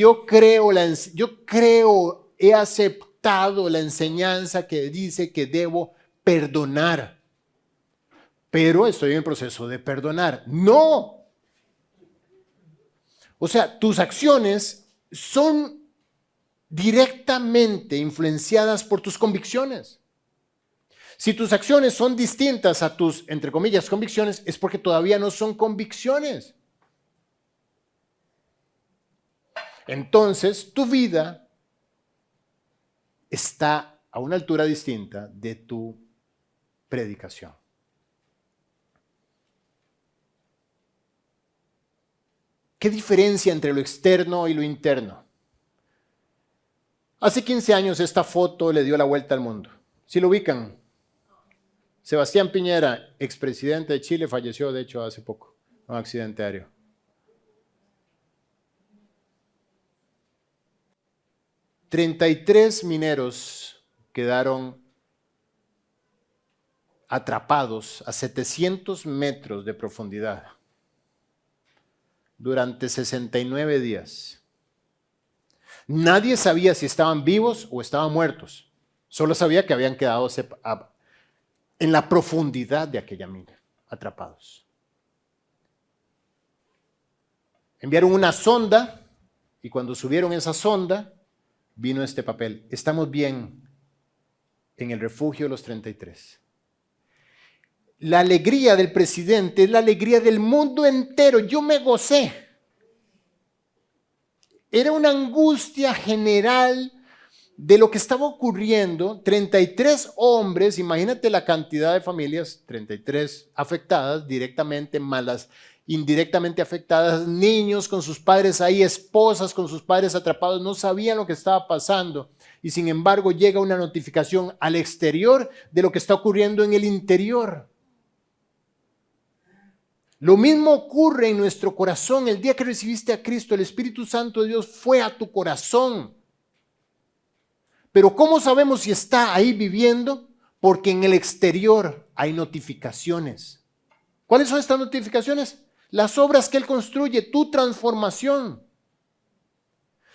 he aceptado la enseñanza que dice que debo perdonar, pero estoy en el proceso de perdonar. No. O sea, tus acciones son directamente influenciadas por tus convicciones. Si tus acciones son distintas a tus, entre comillas, convicciones, es porque todavía no son convicciones. Entonces, tu vida está a una altura distinta de tu predicación. ¿Qué diferencia entre lo externo y lo interno? Hace 15 años esta foto le dio la vuelta al mundo. ¿Sí lo ubican? Sebastián Piñera, expresidente de Chile, falleció de hecho hace poco, en un accidente aéreo. $33 mineros quedaron atrapados a 700 metros de profundidad durante 69 días. Nadie sabía si estaban vivos o estaban muertos. Solo sabía que habían quedado en la profundidad de aquella mina, atrapados. Enviaron una sonda y cuando subieron esa sonda, vino este papel. Estamos bien en el refugio de los 33. La alegría del presidente es la alegría del mundo entero. Yo me gocé. Era una angustia general de lo que estaba ocurriendo. 33 hombres, imagínate la cantidad de familias, 33 afectadas directamente, malas, indirectamente afectadas, niños con sus padres ahí, esposas con sus padres atrapados, no sabían lo que estaba pasando. Y sin embargo llega una notificación al exterior de lo que está ocurriendo en el interior. Lo mismo ocurre en nuestro corazón. El día que recibiste a Cristo, el Espíritu Santo de Dios fue a tu corazón. Pero ¿cómo sabemos si está ahí viviendo? Porque en el exterior hay notificaciones. ¿Cuáles son estas notificaciones? Las obras que Él construye, tu transformación.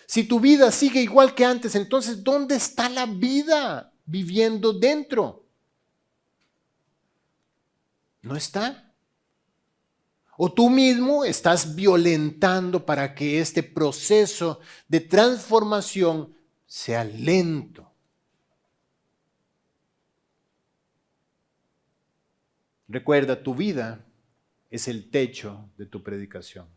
Si tu vida sigue igual que antes, entonces ¿dónde está la vida viviendo dentro? No está. O tú mismo estás violentando para que este proceso de transformación sea lento. Recuerda, tu vida es el techo de tu predicación.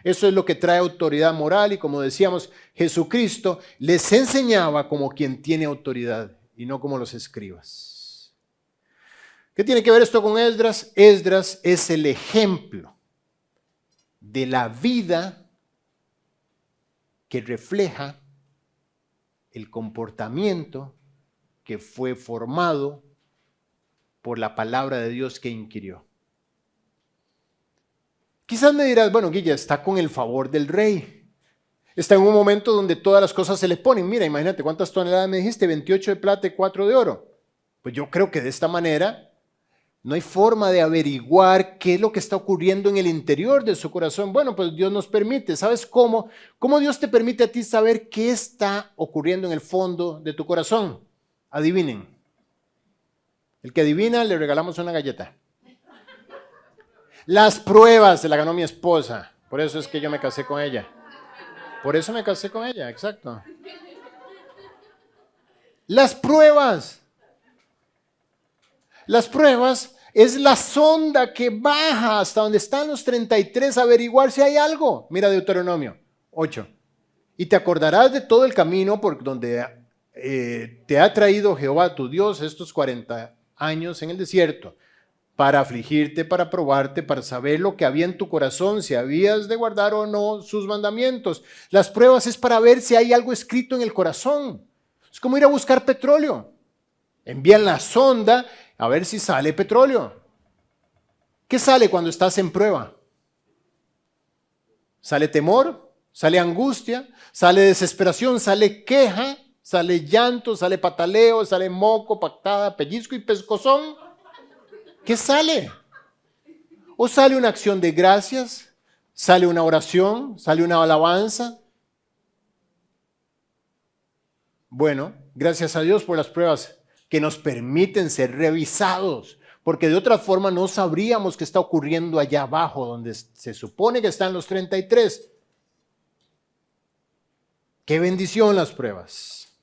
Eso es lo que trae autoridad moral y como decíamos, Jesucristo les enseñaba como quien tiene autoridad y no como los escribas. ¿Qué tiene que ver esto con Esdras? Esdras es el ejemplo de la vida que refleja el comportamiento que fue formado por la palabra de Dios que inquirió. Quizás me dirás, bueno, Guilla, está con el favor del rey. Está en un momento donde todas las cosas se le ponen. Mira, imagínate, ¿cuántas toneladas me dijiste? 28 de plata y 4 de oro. Pues yo creo que de esta manera no hay forma de averiguar qué es lo que está ocurriendo en el interior de su corazón. Bueno, pues Dios nos permite. ¿Sabes cómo? ¿Cómo Dios te permite a ti saber qué está ocurriendo en el fondo de tu corazón? Adivinen. El que adivina, le regalamos una galleta. Las pruebas se las ganó mi esposa. Por eso es que yo me casé con ella. Por eso me casé con ella, exacto. Las pruebas. Las pruebas es la sonda que baja hasta donde están los 33 a averiguar si hay algo. Mira Deuteronomio 8. Y te acordarás de todo el camino por donde te ha traído Jehová tu Dios estos 40 años en el desierto, para afligirte, para probarte, para saber lo que había en tu corazón, si habías de guardar o no sus mandamientos. Las pruebas es para ver si hay algo escrito en el corazón. Es como ir a buscar petróleo. Envían la sonda a ver si sale petróleo. ¿Qué sale cuando estás en prueba? Sale temor, sale angustia, sale desesperación, sale queja, sale llanto, sale pataleo, sale moco, pactada, pellizco y pescozón. ¿Qué sale? O sale una acción de gracias, sale una oración, sale una alabanza. Bueno, gracias a Dios por las pruebas que nos permiten ser revisados, porque de otra forma no sabríamos qué está ocurriendo allá abajo, donde se supone que están los 33. ¡Qué bendición las pruebas!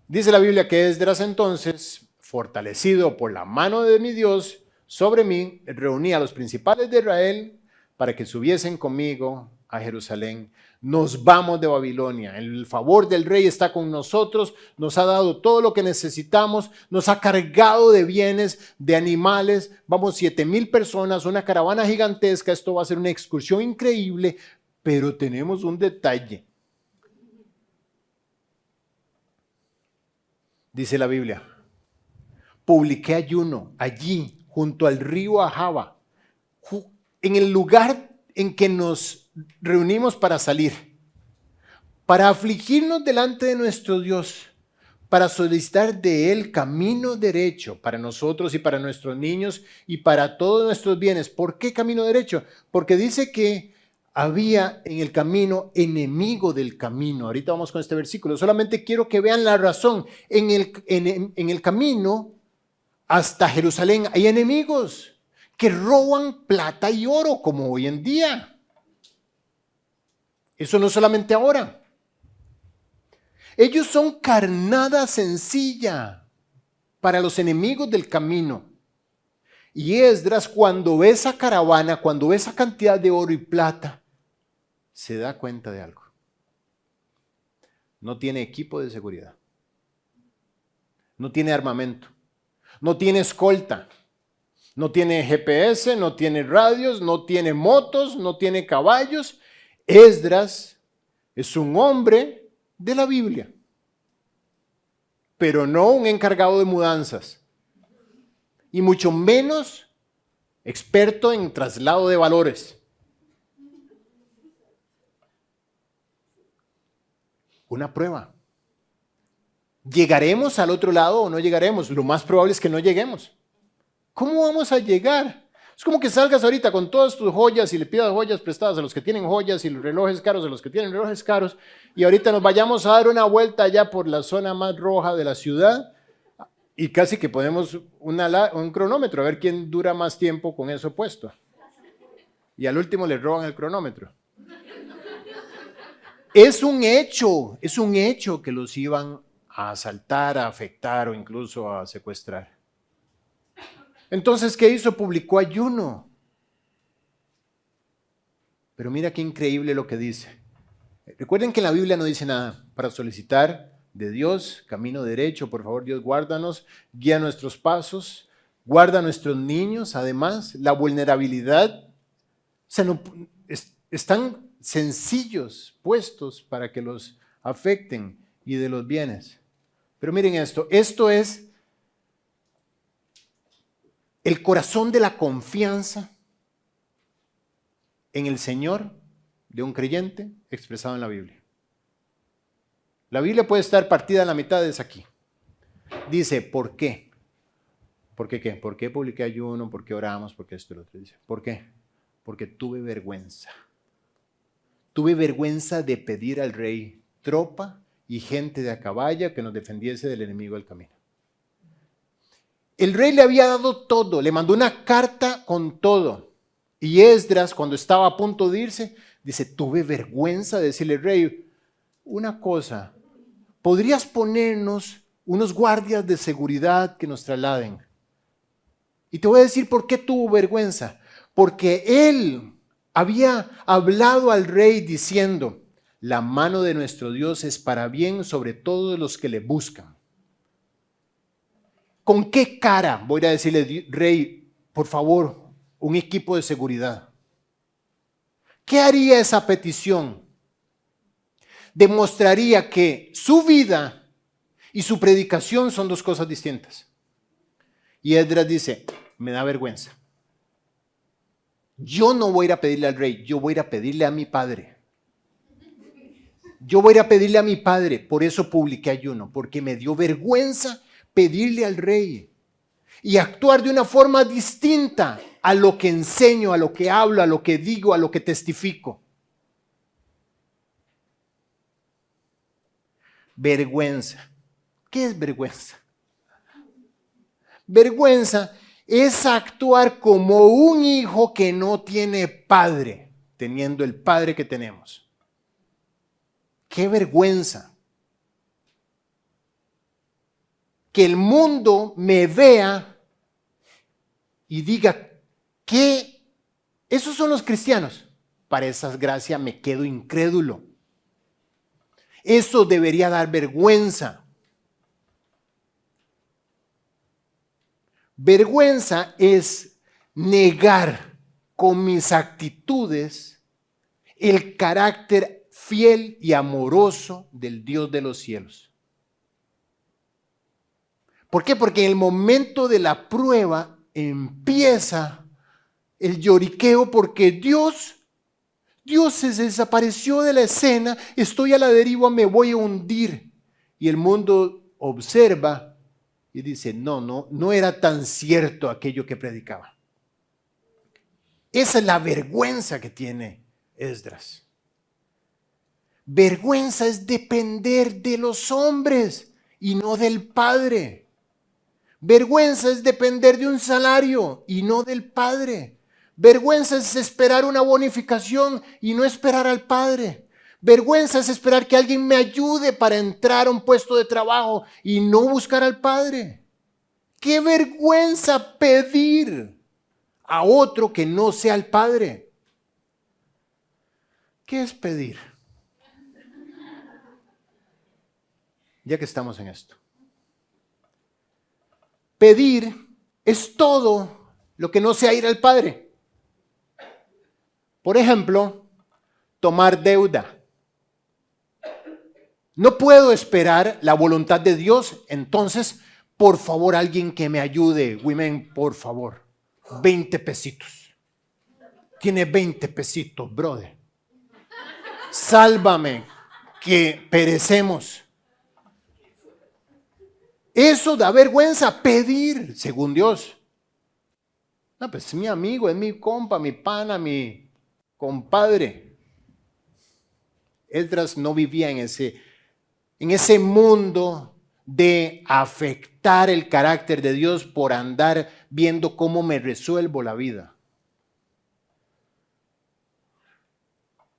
Dice la Biblia que Esdras entonces, fortalecido por la mano de mi Dios sobre mí, reuní a los principales de Israel para que subiesen conmigo a Jerusalén. Nos vamos de Babilonia. El favor del rey está con nosotros, nos ha dado todo lo que necesitamos, nos ha cargado de bienes, de animales. Vamos 7,000 personas, una caravana gigantesca. Esto va a ser una excursión increíble, pero tenemos un detalle. Dice la Biblia, publiqué ayuno allí, junto al río Ahava, en el lugar en que nos reunimos para salir, para afligirnos delante de nuestro Dios, para solicitar de Él camino derecho para nosotros y para nuestros niños y para todos nuestros bienes. ¿Por qué camino derecho? Porque dice que había en el camino enemigo del camino. Ahorita vamos con este versículo. Solamente quiero que vean la razón. En el camino hasta Jerusalén hay enemigos que roban plata y oro como hoy en día. Eso no solamente ahora. Ellos son carnada sencilla para los enemigos del camino. Y Esdras, cuando ve esa caravana, cuando ve esa cantidad de oro y plata, se da cuenta de algo. No tiene equipo de seguridad. No tiene armamento. No tiene escolta. No tiene GPS, no tiene radios, no tiene motos, no tiene caballos. Esdras es un hombre de la Biblia, pero no un encargado de mudanzas, y mucho menos experto en traslado de valores. Una prueba. ¿Llegaremos al otro lado o no llegaremos? Lo más probable es que no lleguemos. ¿Cómo vamos a llegar? Es como que salgas ahorita con todas tus joyas y le pidas joyas prestadas a los que tienen joyas y los relojes caros a los que tienen relojes caros, y ahorita nos vayamos a dar una vuelta allá por la zona más roja de la ciudad y casi que ponemos un cronómetro a ver quién dura más tiempo con eso puesto. Y al último le roban el cronómetro. Es un hecho que los iban a asaltar, a afectar o incluso a secuestrar. Entonces, ¿qué hizo? Publicó ayuno. Pero mira qué increíble lo que dice. Recuerden que en la Biblia no dice nada para solicitar de Dios camino derecho. Por favor, Dios, guárdanos, guía nuestros pasos, guarda a nuestros niños. Además, la vulnerabilidad, están sencillos puestos para que los afecten y de los bienes. Pero miren esto es el corazón de la confianza en el Señor de un creyente expresado en la Biblia. La Biblia puede estar partida en la mitad, es aquí. Dice, ¿por qué? ¿Por qué qué? ¿Por qué publiqué ayuno? ¿Por qué oramos? ¿Por qué esto y lo otro? Dice, ¿por qué? Porque tuve vergüenza. Tuve vergüenza de pedir al rey tropa y gente de a caballo que nos defendiese del enemigo del camino. El rey le había dado todo, le mandó una carta con todo. Y Esdras, cuando estaba a punto de irse, dice, tuve vergüenza de decirle, rey, una cosa, ¿podrías ponernos unos guardias de seguridad que nos trasladen? Y te voy a decir por qué tuvo vergüenza. Porque él había hablado al rey diciendo, la mano de nuestro Dios es para bien sobre todos los que le buscan. ¿Con qué cara voy a decirle, rey, por favor, un equipo de seguridad? ¿Qué haría esa petición? Demostraría que su vida y su predicación son dos cosas distintas. Y Esdras dice, me da vergüenza. Yo no voy a ir a pedirle al rey, yo voy a ir a pedirle a mi padre. Yo voy a ir a pedirle a mi padre, por eso publiqué ayuno, porque me dio vergüenza pedirle al rey. y actuar de una forma distinta a lo que enseño, a lo que hablo, a lo que digo, a lo que testifico. Vergüenza. ¿Qué es vergüenza? Vergüenza es actuar como un hijo que no tiene padre, teniendo el padre que tenemos. ¡Qué vergüenza! Que el mundo me vea y diga, ¿qué? Esos son los cristianos. Para esa gracia me quedo incrédulo. Eso debería dar vergüenza. Vergüenza es negar con mis actitudes el carácter fiel y amoroso del Dios de los cielos. ¿Por qué? Porque en el momento de la prueba empieza el lloriqueo porque Dios se desapareció de la escena, estoy a la deriva, me voy a hundir. Y el mundo observa y dice, no era tan cierto aquello que predicaba. Esa es la vergüenza que tiene Esdras. Vergüenza es depender de los hombres y no del Padre. Vergüenza es depender de un salario y no del Padre. Vergüenza es esperar una bonificación y no esperar al Padre. Vergüenza es esperar que alguien me ayude para entrar a un puesto de trabajo y no buscar al Padre. ¡Qué vergüenza pedir a otro que no sea el Padre! ¿Qué es pedir? Ya que estamos en esto. Pedir es todo lo que no sea ir al Padre. Por ejemplo, tomar deuda. No puedo esperar la voluntad de Dios, entonces, por favor, alguien que me ayude. Women, por favor, 20 pesitos. Tiene 20 pesitos, brother. Sálvame, que perecemos. Eso da vergüenza, pedir, según Dios. No, pues es mi amigo, es mi compa, mi pana, mi compadre. Esdras no vivía en ese mundo de afectar el carácter de Dios por andar viendo cómo me resuelvo la vida.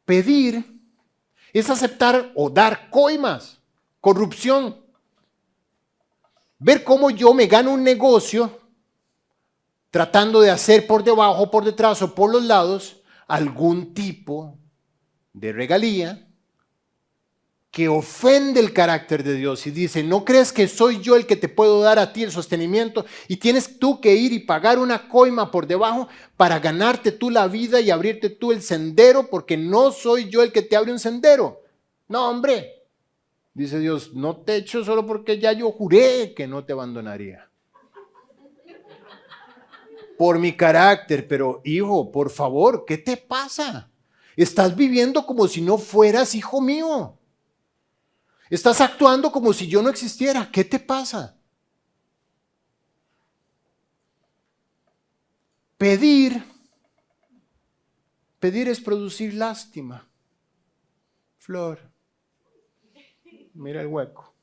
Pedir es aceptar o dar coimas, corrupción. Ver cómo yo me gano un negocio tratando de hacer por debajo, por detrás o por los lados algún tipo de regalía que ofende el carácter de Dios y dice, ¿no crees que soy yo el que te puedo dar a ti el sostenimiento y tienes tú que ir y pagar una coima por debajo para ganarte tú la vida y abrirte tú el sendero porque no soy yo el que te abre un sendero? No, hombre. Dice Dios, no te echo solo porque ya yo juré que no te abandonaría. Por mi carácter, pero hijo, por favor, ¿qué te pasa? Estás viviendo como si no fueras hijo mío. Estás actuando como si yo no existiera. ¿Qué te pasa? Pedir es producir lástima. Flor. Mira el hueco.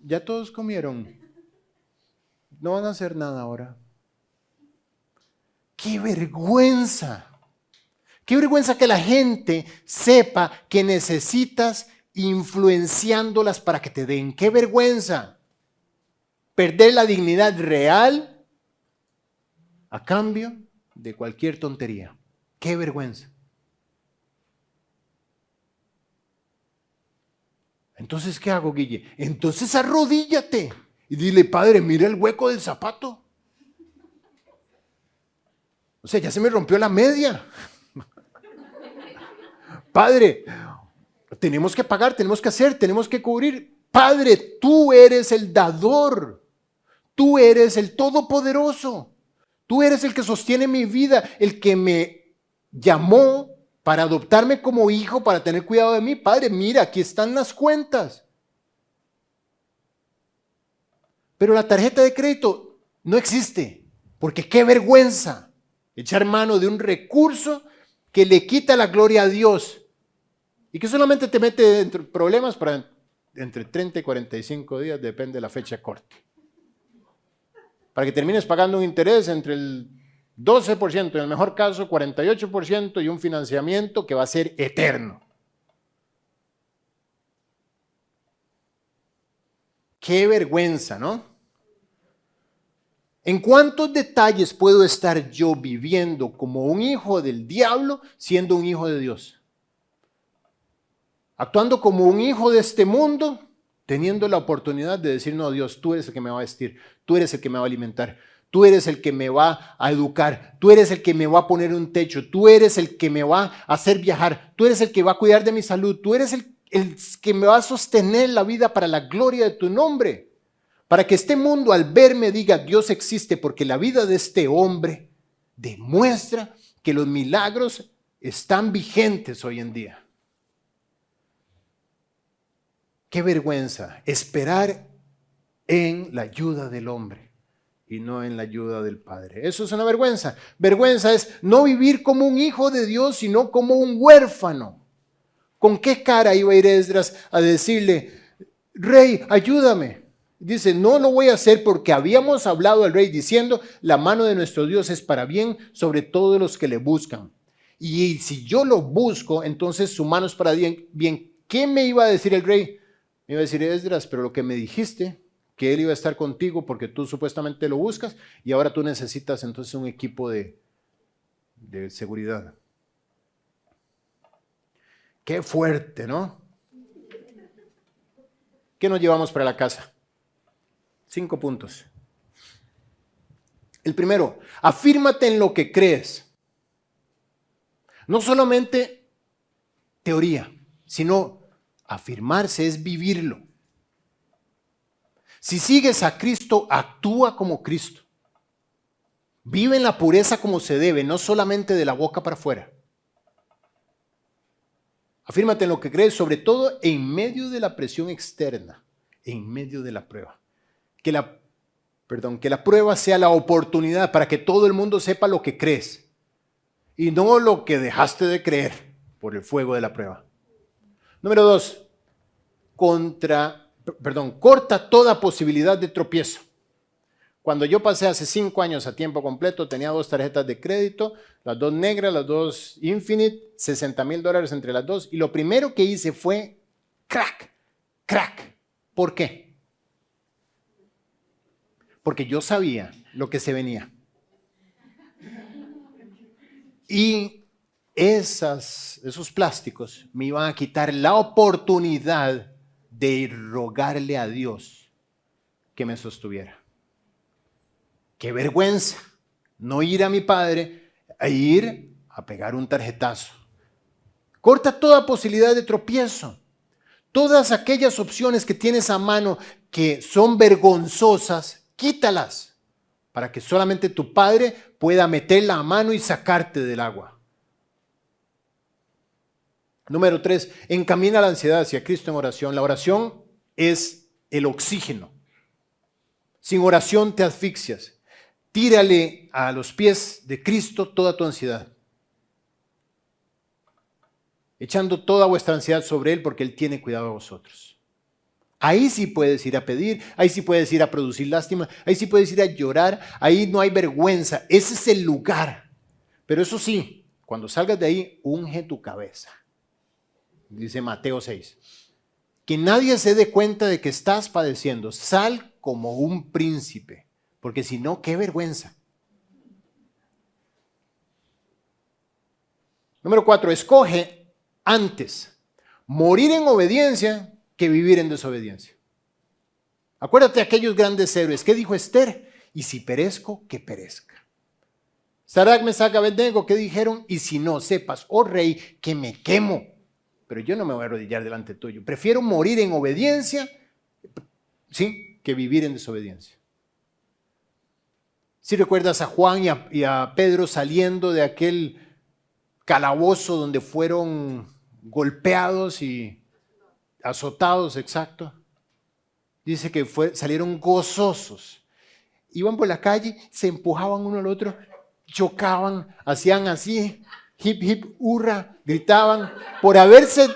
Ya todos comieron. No van a hacer nada ahora. ¡Qué vergüenza! ¡Qué vergüenza que la gente sepa que necesitas influenciándolas para que te den! ¡Qué vergüenza! Perder la dignidad real a cambio de cualquier tontería. ¡Qué vergüenza! Entonces, ¿qué hago, Guille? Entonces arrodíllate y dile, Padre, mira el hueco del zapato. O sea, ya se me rompió la media. Padre, tenemos que pagar, tenemos que hacer, tenemos que cubrir. Padre, tú eres el dador. Tú eres el todopoderoso. Tú eres el que sostiene mi vida, el que me llamó para adoptarme como hijo, para tener cuidado de mí. Padre, mira, aquí están las cuentas. Pero la tarjeta de crédito no existe, porque qué vergüenza echar mano de un recurso que le quita la gloria a Dios y que solamente te mete en problemas para entre 30 y 45 días, depende de la fecha corte. Para que termines pagando un interés entre el 12%, en el mejor caso 48%, y un financiamiento que va a ser eterno. Qué vergüenza, ¿no? ¿En cuántos detalles puedo estar yo viviendo como un hijo del diablo siendo un hijo de Dios? Actuando como un hijo de este mundo, teniendo la oportunidad de decir, no, Dios, tú eres el que me va a vestir, tú eres el que me va a alimentar, tú eres el que me va a educar, tú eres el que me va a poner un techo, tú eres el que me va a hacer viajar, tú eres el que va a cuidar de mi salud, tú eres el que me va a sostener la vida para la gloria de tu nombre. Para que este mundo al verme diga, Dios existe, porque la vida de este hombre demuestra que los milagros están vigentes hoy en día. Qué vergüenza esperar en la ayuda del hombre y no en la ayuda del Padre. Eso es una vergüenza. Vergüenza es no vivir como un hijo de Dios, sino como un huérfano. ¿Con qué cara iba a ir Esdras a decirle, rey, ayúdame? Dice, no lo voy a hacer porque habíamos hablado al rey diciendo, la mano de nuestro Dios es para bien sobre todos los que le buscan. Y si yo lo busco, entonces su mano es para bien. ¿Qué me iba a decir el rey? Me iba a decir, Esdras, pero lo que me dijiste, que él iba a estar contigo porque tú supuestamente lo buscas y ahora tú necesitas entonces un equipo de seguridad. Qué fuerte, ¿no? ¿Qué nos llevamos para la casa? 5 puntos. El primero, afírmate en lo que crees. No solamente teoría, sino afirmarse es vivirlo. Si sigues a Cristo, actúa como Cristo. Vive en la pureza como se debe, no solamente de la boca para afuera. Afírmate en lo que crees, sobre todo en medio de la presión externa, en medio de la prueba. Que la prueba sea la oportunidad para que todo el mundo sepa lo que crees y no lo que dejaste de creer por el fuego de la prueba. Número 2, corta toda posibilidad de tropiezo. Cuando yo pasé hace 5 años a tiempo completo, tenía 2 tarjetas de crédito, las 2 negras, las 2 Infinite, $60,000 entre las 2, y lo primero que hice fue crack. ¿Por qué? Porque yo sabía lo que se venía. Y esos plásticos me iban a quitar la oportunidad de rogarle a Dios que me sostuviera. Qué vergüenza no ir a mi padre a ir a pegar un tarjetazo. Corta toda posibilidad de tropiezo. Todas aquellas opciones que tienes a mano que son vergonzosas, quítalas para que solamente tu padre pueda meter la mano y sacarte del agua. Número 3, encamina la ansiedad hacia Cristo en oración. La oración es el oxígeno. Sin oración te asfixias. Tírale a los pies de Cristo toda tu ansiedad. Echando toda vuestra ansiedad sobre Él porque Él tiene cuidado de vosotros. Ahí sí puedes ir a pedir, ahí sí puedes ir a producir lástima, ahí sí puedes ir a llorar, ahí no hay vergüenza. Ese es el lugar. Pero eso sí, cuando salgas de ahí, unge tu cabeza. Dice Mateo 6. Que nadie se dé cuenta de que estás padeciendo. Sal como un príncipe, porque si no, qué vergüenza. Número 4, escoge antes morir en obediencia que vivir en desobediencia. Acuérdate de aquellos grandes héroes. ¿Qué dijo Esther? Y si perezco, que perezca. Sadrach, Mesach, Abednego, ¿qué dijeron? Y si no, sepas, oh rey, que me quemo. Pero yo no me voy a arrodillar delante tuyo. Prefiero morir en obediencia, ¿sí?, que vivir en desobediencia. Si recuerdas a Juan y a Pedro saliendo de aquel calabozo donde fueron golpeados y azotados, exacto. dice que salieron gozosos. Iban por la calle, se empujaban uno al otro, chocaban, hacían así, hip, hip, hurra, gritaban, por haberse,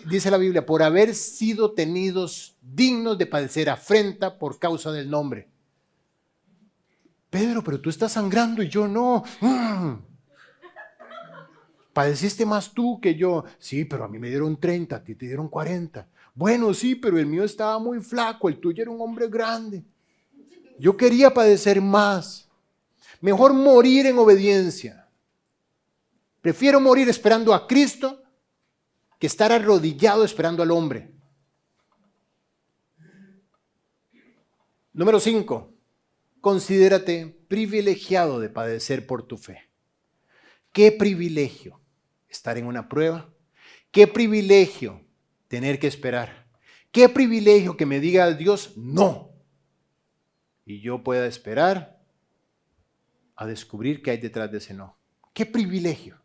dice la Biblia, por haber sido tenidos dignos de padecer afrenta por causa del nombre. Pedro, pero tú estás sangrando y yo no. Padeciste más tú que yo. Sí, pero a mí me dieron 30, a ti te dieron 40. Bueno, sí, pero el mío estaba muy flaco, el tuyo era un hombre grande. Yo quería padecer más. Mejor morir en obediencia. Prefiero morir esperando a Cristo que estar arrodillado esperando al hombre. Número 5. Considérate privilegiado de padecer por tu fe. Qué privilegio estar en una prueba. Qué privilegio tener que esperar. Qué privilegio que me diga Dios no. Y yo pueda esperar a descubrir qué hay detrás de ese no. Qué privilegio.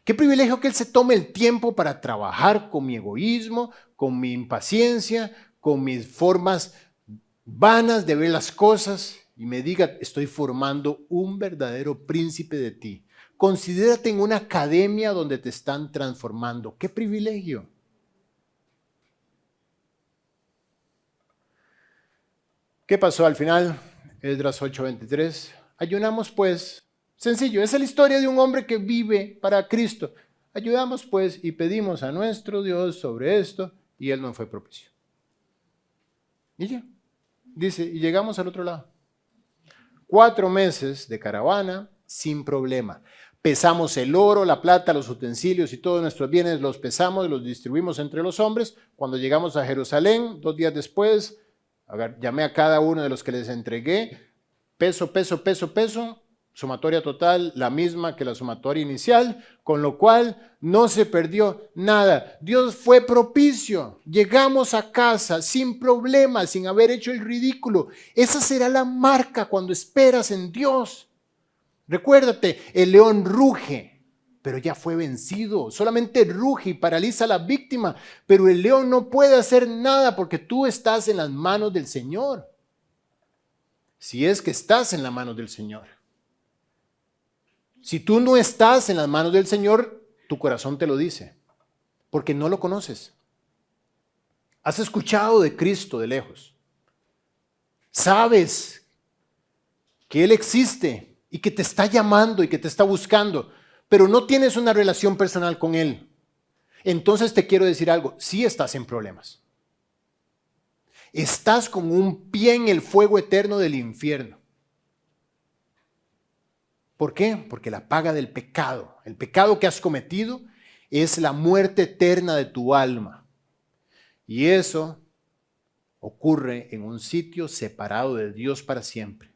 Qué privilegio que Él se tome el tiempo para trabajar con mi egoísmo, con mi impaciencia, con mis formas vanas de ver las cosas y me diga, estoy formando un verdadero príncipe de ti. Considérate en una academia donde te están transformando. ¡Qué privilegio! ¿Qué pasó al final? Esdras 8:23. Ayunamos pues. Sencillo, esa es la historia de un hombre que vive para Cristo. Ayudamos pues y pedimos a nuestro Dios sobre esto y Él no fue propicio. Y ya. Dice, y llegamos al otro lado. 4 meses de caravana sin problema. Pesamos el oro, la plata, los utensilios y todos nuestros bienes los pesamos y los distribuimos entre los hombres. Cuando llegamos a Jerusalén, 2 días después, llamé a cada uno de los que les entregué, peso, sumatoria total la misma que la sumatoria inicial, con lo cual no se perdió nada. Dios fue propicio. Llegamos a casa sin problemas, sin haber hecho el ridículo. Esa será la marca cuando esperas en Dios. Recuérdate, el león ruge, pero ya fue vencido. Solamente ruge y paraliza a la víctima, pero el león no puede hacer nada porque tú estás en las manos del Señor. Si es que estás en las manos del Señor. Si tú no estás en las manos del Señor, tu corazón te lo dice, porque no lo conoces. Has escuchado de Cristo de lejos. Sabes que Él existe y que te está llamando y que te está buscando, pero no tienes una relación personal con Él. Entonces te quiero decir algo, sí estás en problemas. Estás con un pie en el fuego eterno del infierno. ¿Por qué? Porque la paga del pecado, el pecado que has cometido, es la muerte eterna de tu alma. Y eso ocurre en un sitio separado de Dios para siempre,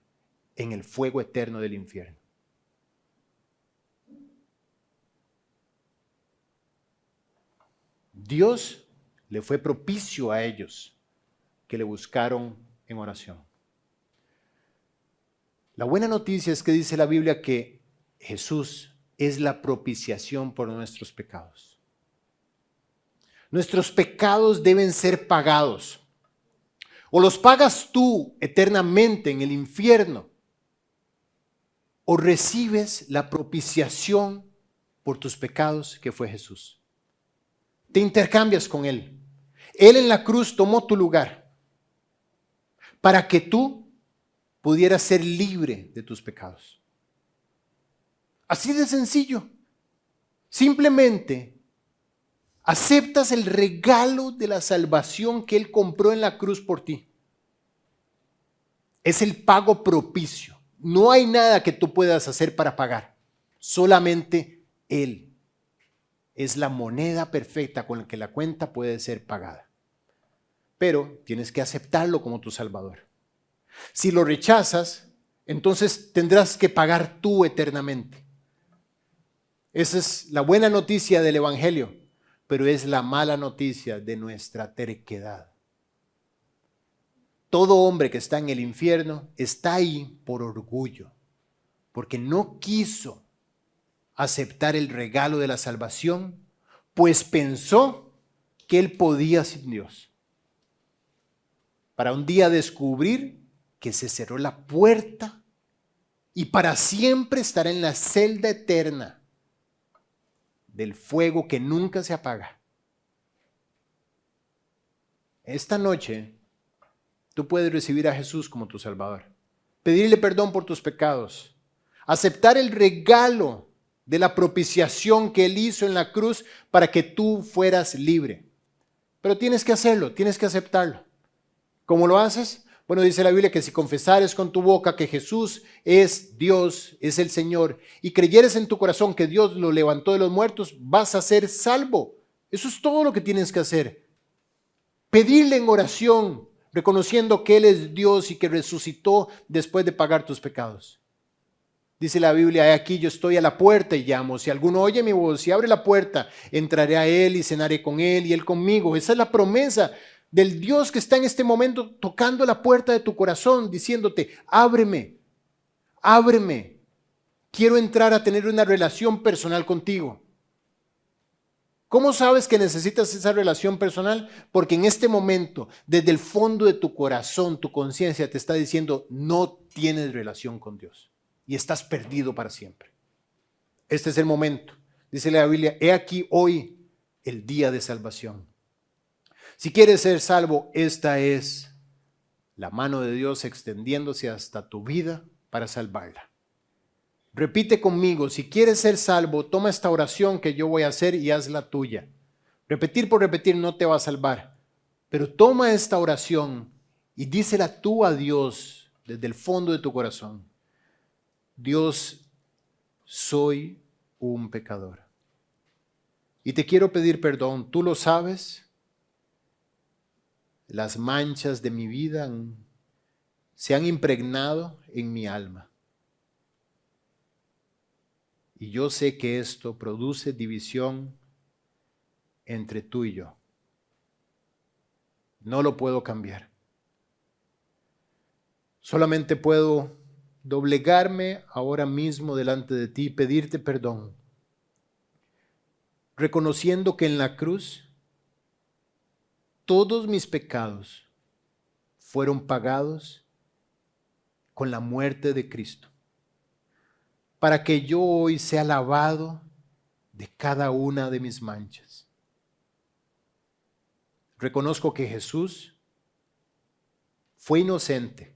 en el fuego eterno del infierno. Dios le fue propicio a ellos que le buscaron en oración. La buena noticia es que dice la Biblia que Jesús es la propiciación por nuestros pecados. Nuestros pecados deben ser pagados. O los pagas tú eternamente en el infierno, o recibes la propiciación por tus pecados que fue Jesús. Te intercambias con Él. Él en la cruz tomó tu lugar para que tú pudieras ser libre de tus pecados. Así de sencillo. Simplemente aceptas el regalo de la salvación que Él compró en la cruz por ti. Es el pago propicio. No hay nada que tú puedas hacer para pagar. Solamente Él es la moneda perfecta con la que la cuenta puede ser pagada. Pero tienes que aceptarlo como tu Salvador. Si lo rechazas, entonces tendrás que pagar tú eternamente. Esa es la buena noticia del Evangelio, pero es la mala noticia de nuestra terquedad. Todo hombre que está en el infierno está ahí por orgullo, porque no quiso aceptar el regalo de la salvación, pues pensó que él podía sin Dios. para un día descubrir que se cerró la puerta y para siempre estar en la celda eterna del fuego que nunca se apaga. Esta noche tú puedes recibir a Jesús como tu Salvador, pedirle perdón por tus pecados, aceptar el regalo de la propiciación que Él hizo en la cruz para que tú fueras libre. Pero tienes que hacerlo, tienes que aceptarlo. ¿Cómo lo haces? Bueno, dice la Biblia que si confesares con tu boca que Jesús es Dios, es el Señor, y creyeres en tu corazón que Dios lo levantó de los muertos, vas a ser salvo. Eso es todo lo que tienes que hacer. Pedirle en oración, reconociendo que Él es Dios y que resucitó después de pagar tus pecados. Dice la Biblia, he aquí yo estoy a la puerta y llamo. Si alguno oye mi voz y abre la puerta, entraré a Él y cenaré con Él y Él conmigo. Esa es la promesa del Dios que está en este momento tocando la puerta de tu corazón, diciéndote, ábreme, ábreme. Quiero entrar a tener una relación personal contigo. ¿Cómo sabes que necesitas esa relación personal? Porque en este momento, desde el fondo de tu corazón, tu conciencia te está diciendo, no tienes relación con Dios y estás perdido para siempre. Este es el momento. Dice la Biblia, he aquí hoy el día de salvación. Si quieres ser salvo, esta es la mano de Dios extendiéndose hasta tu vida para salvarla. Repite conmigo, si quieres ser salvo, toma esta oración que yo voy a hacer y hazla tuya. Repetir por repetir no te va a salvar, pero toma esta oración y dísela tú a Dios desde el fondo de tu corazón. Dios, soy un pecador y te quiero pedir perdón. Tú lo sabes, las manchas de mi vida se han impregnado en mi alma. Y yo sé que esto produce división entre tú y yo. No lo puedo cambiar. Solamente puedo doblegarme ahora mismo delante de ti y pedirte perdón, reconociendo que en la cruz todos mis pecados fueron pagados con la muerte de Cristo, para que yo hoy sea lavado de cada una de mis manchas. Reconozco que Jesús fue inocente,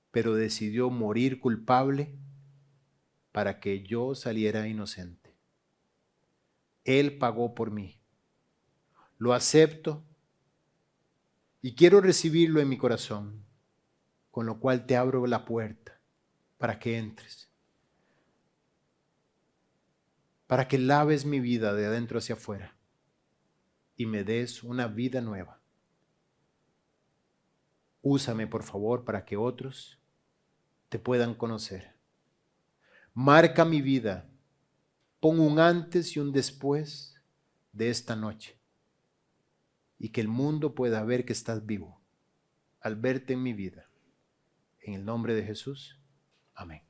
pero decidió morir culpable para que yo saliera inocente. Él pagó por mí. Lo acepto y quiero recibirlo en mi corazón, con lo cual te abro la puerta para que entres, para que laves mi vida de adentro hacia afuera y me des una vida nueva. Úsame, por favor, para que otros te puedan conocer. Marca mi vida. Pon un antes y un después de esta noche y que el mundo pueda ver que estás vivo al verte en mi vida. En el nombre de Jesús. Amén.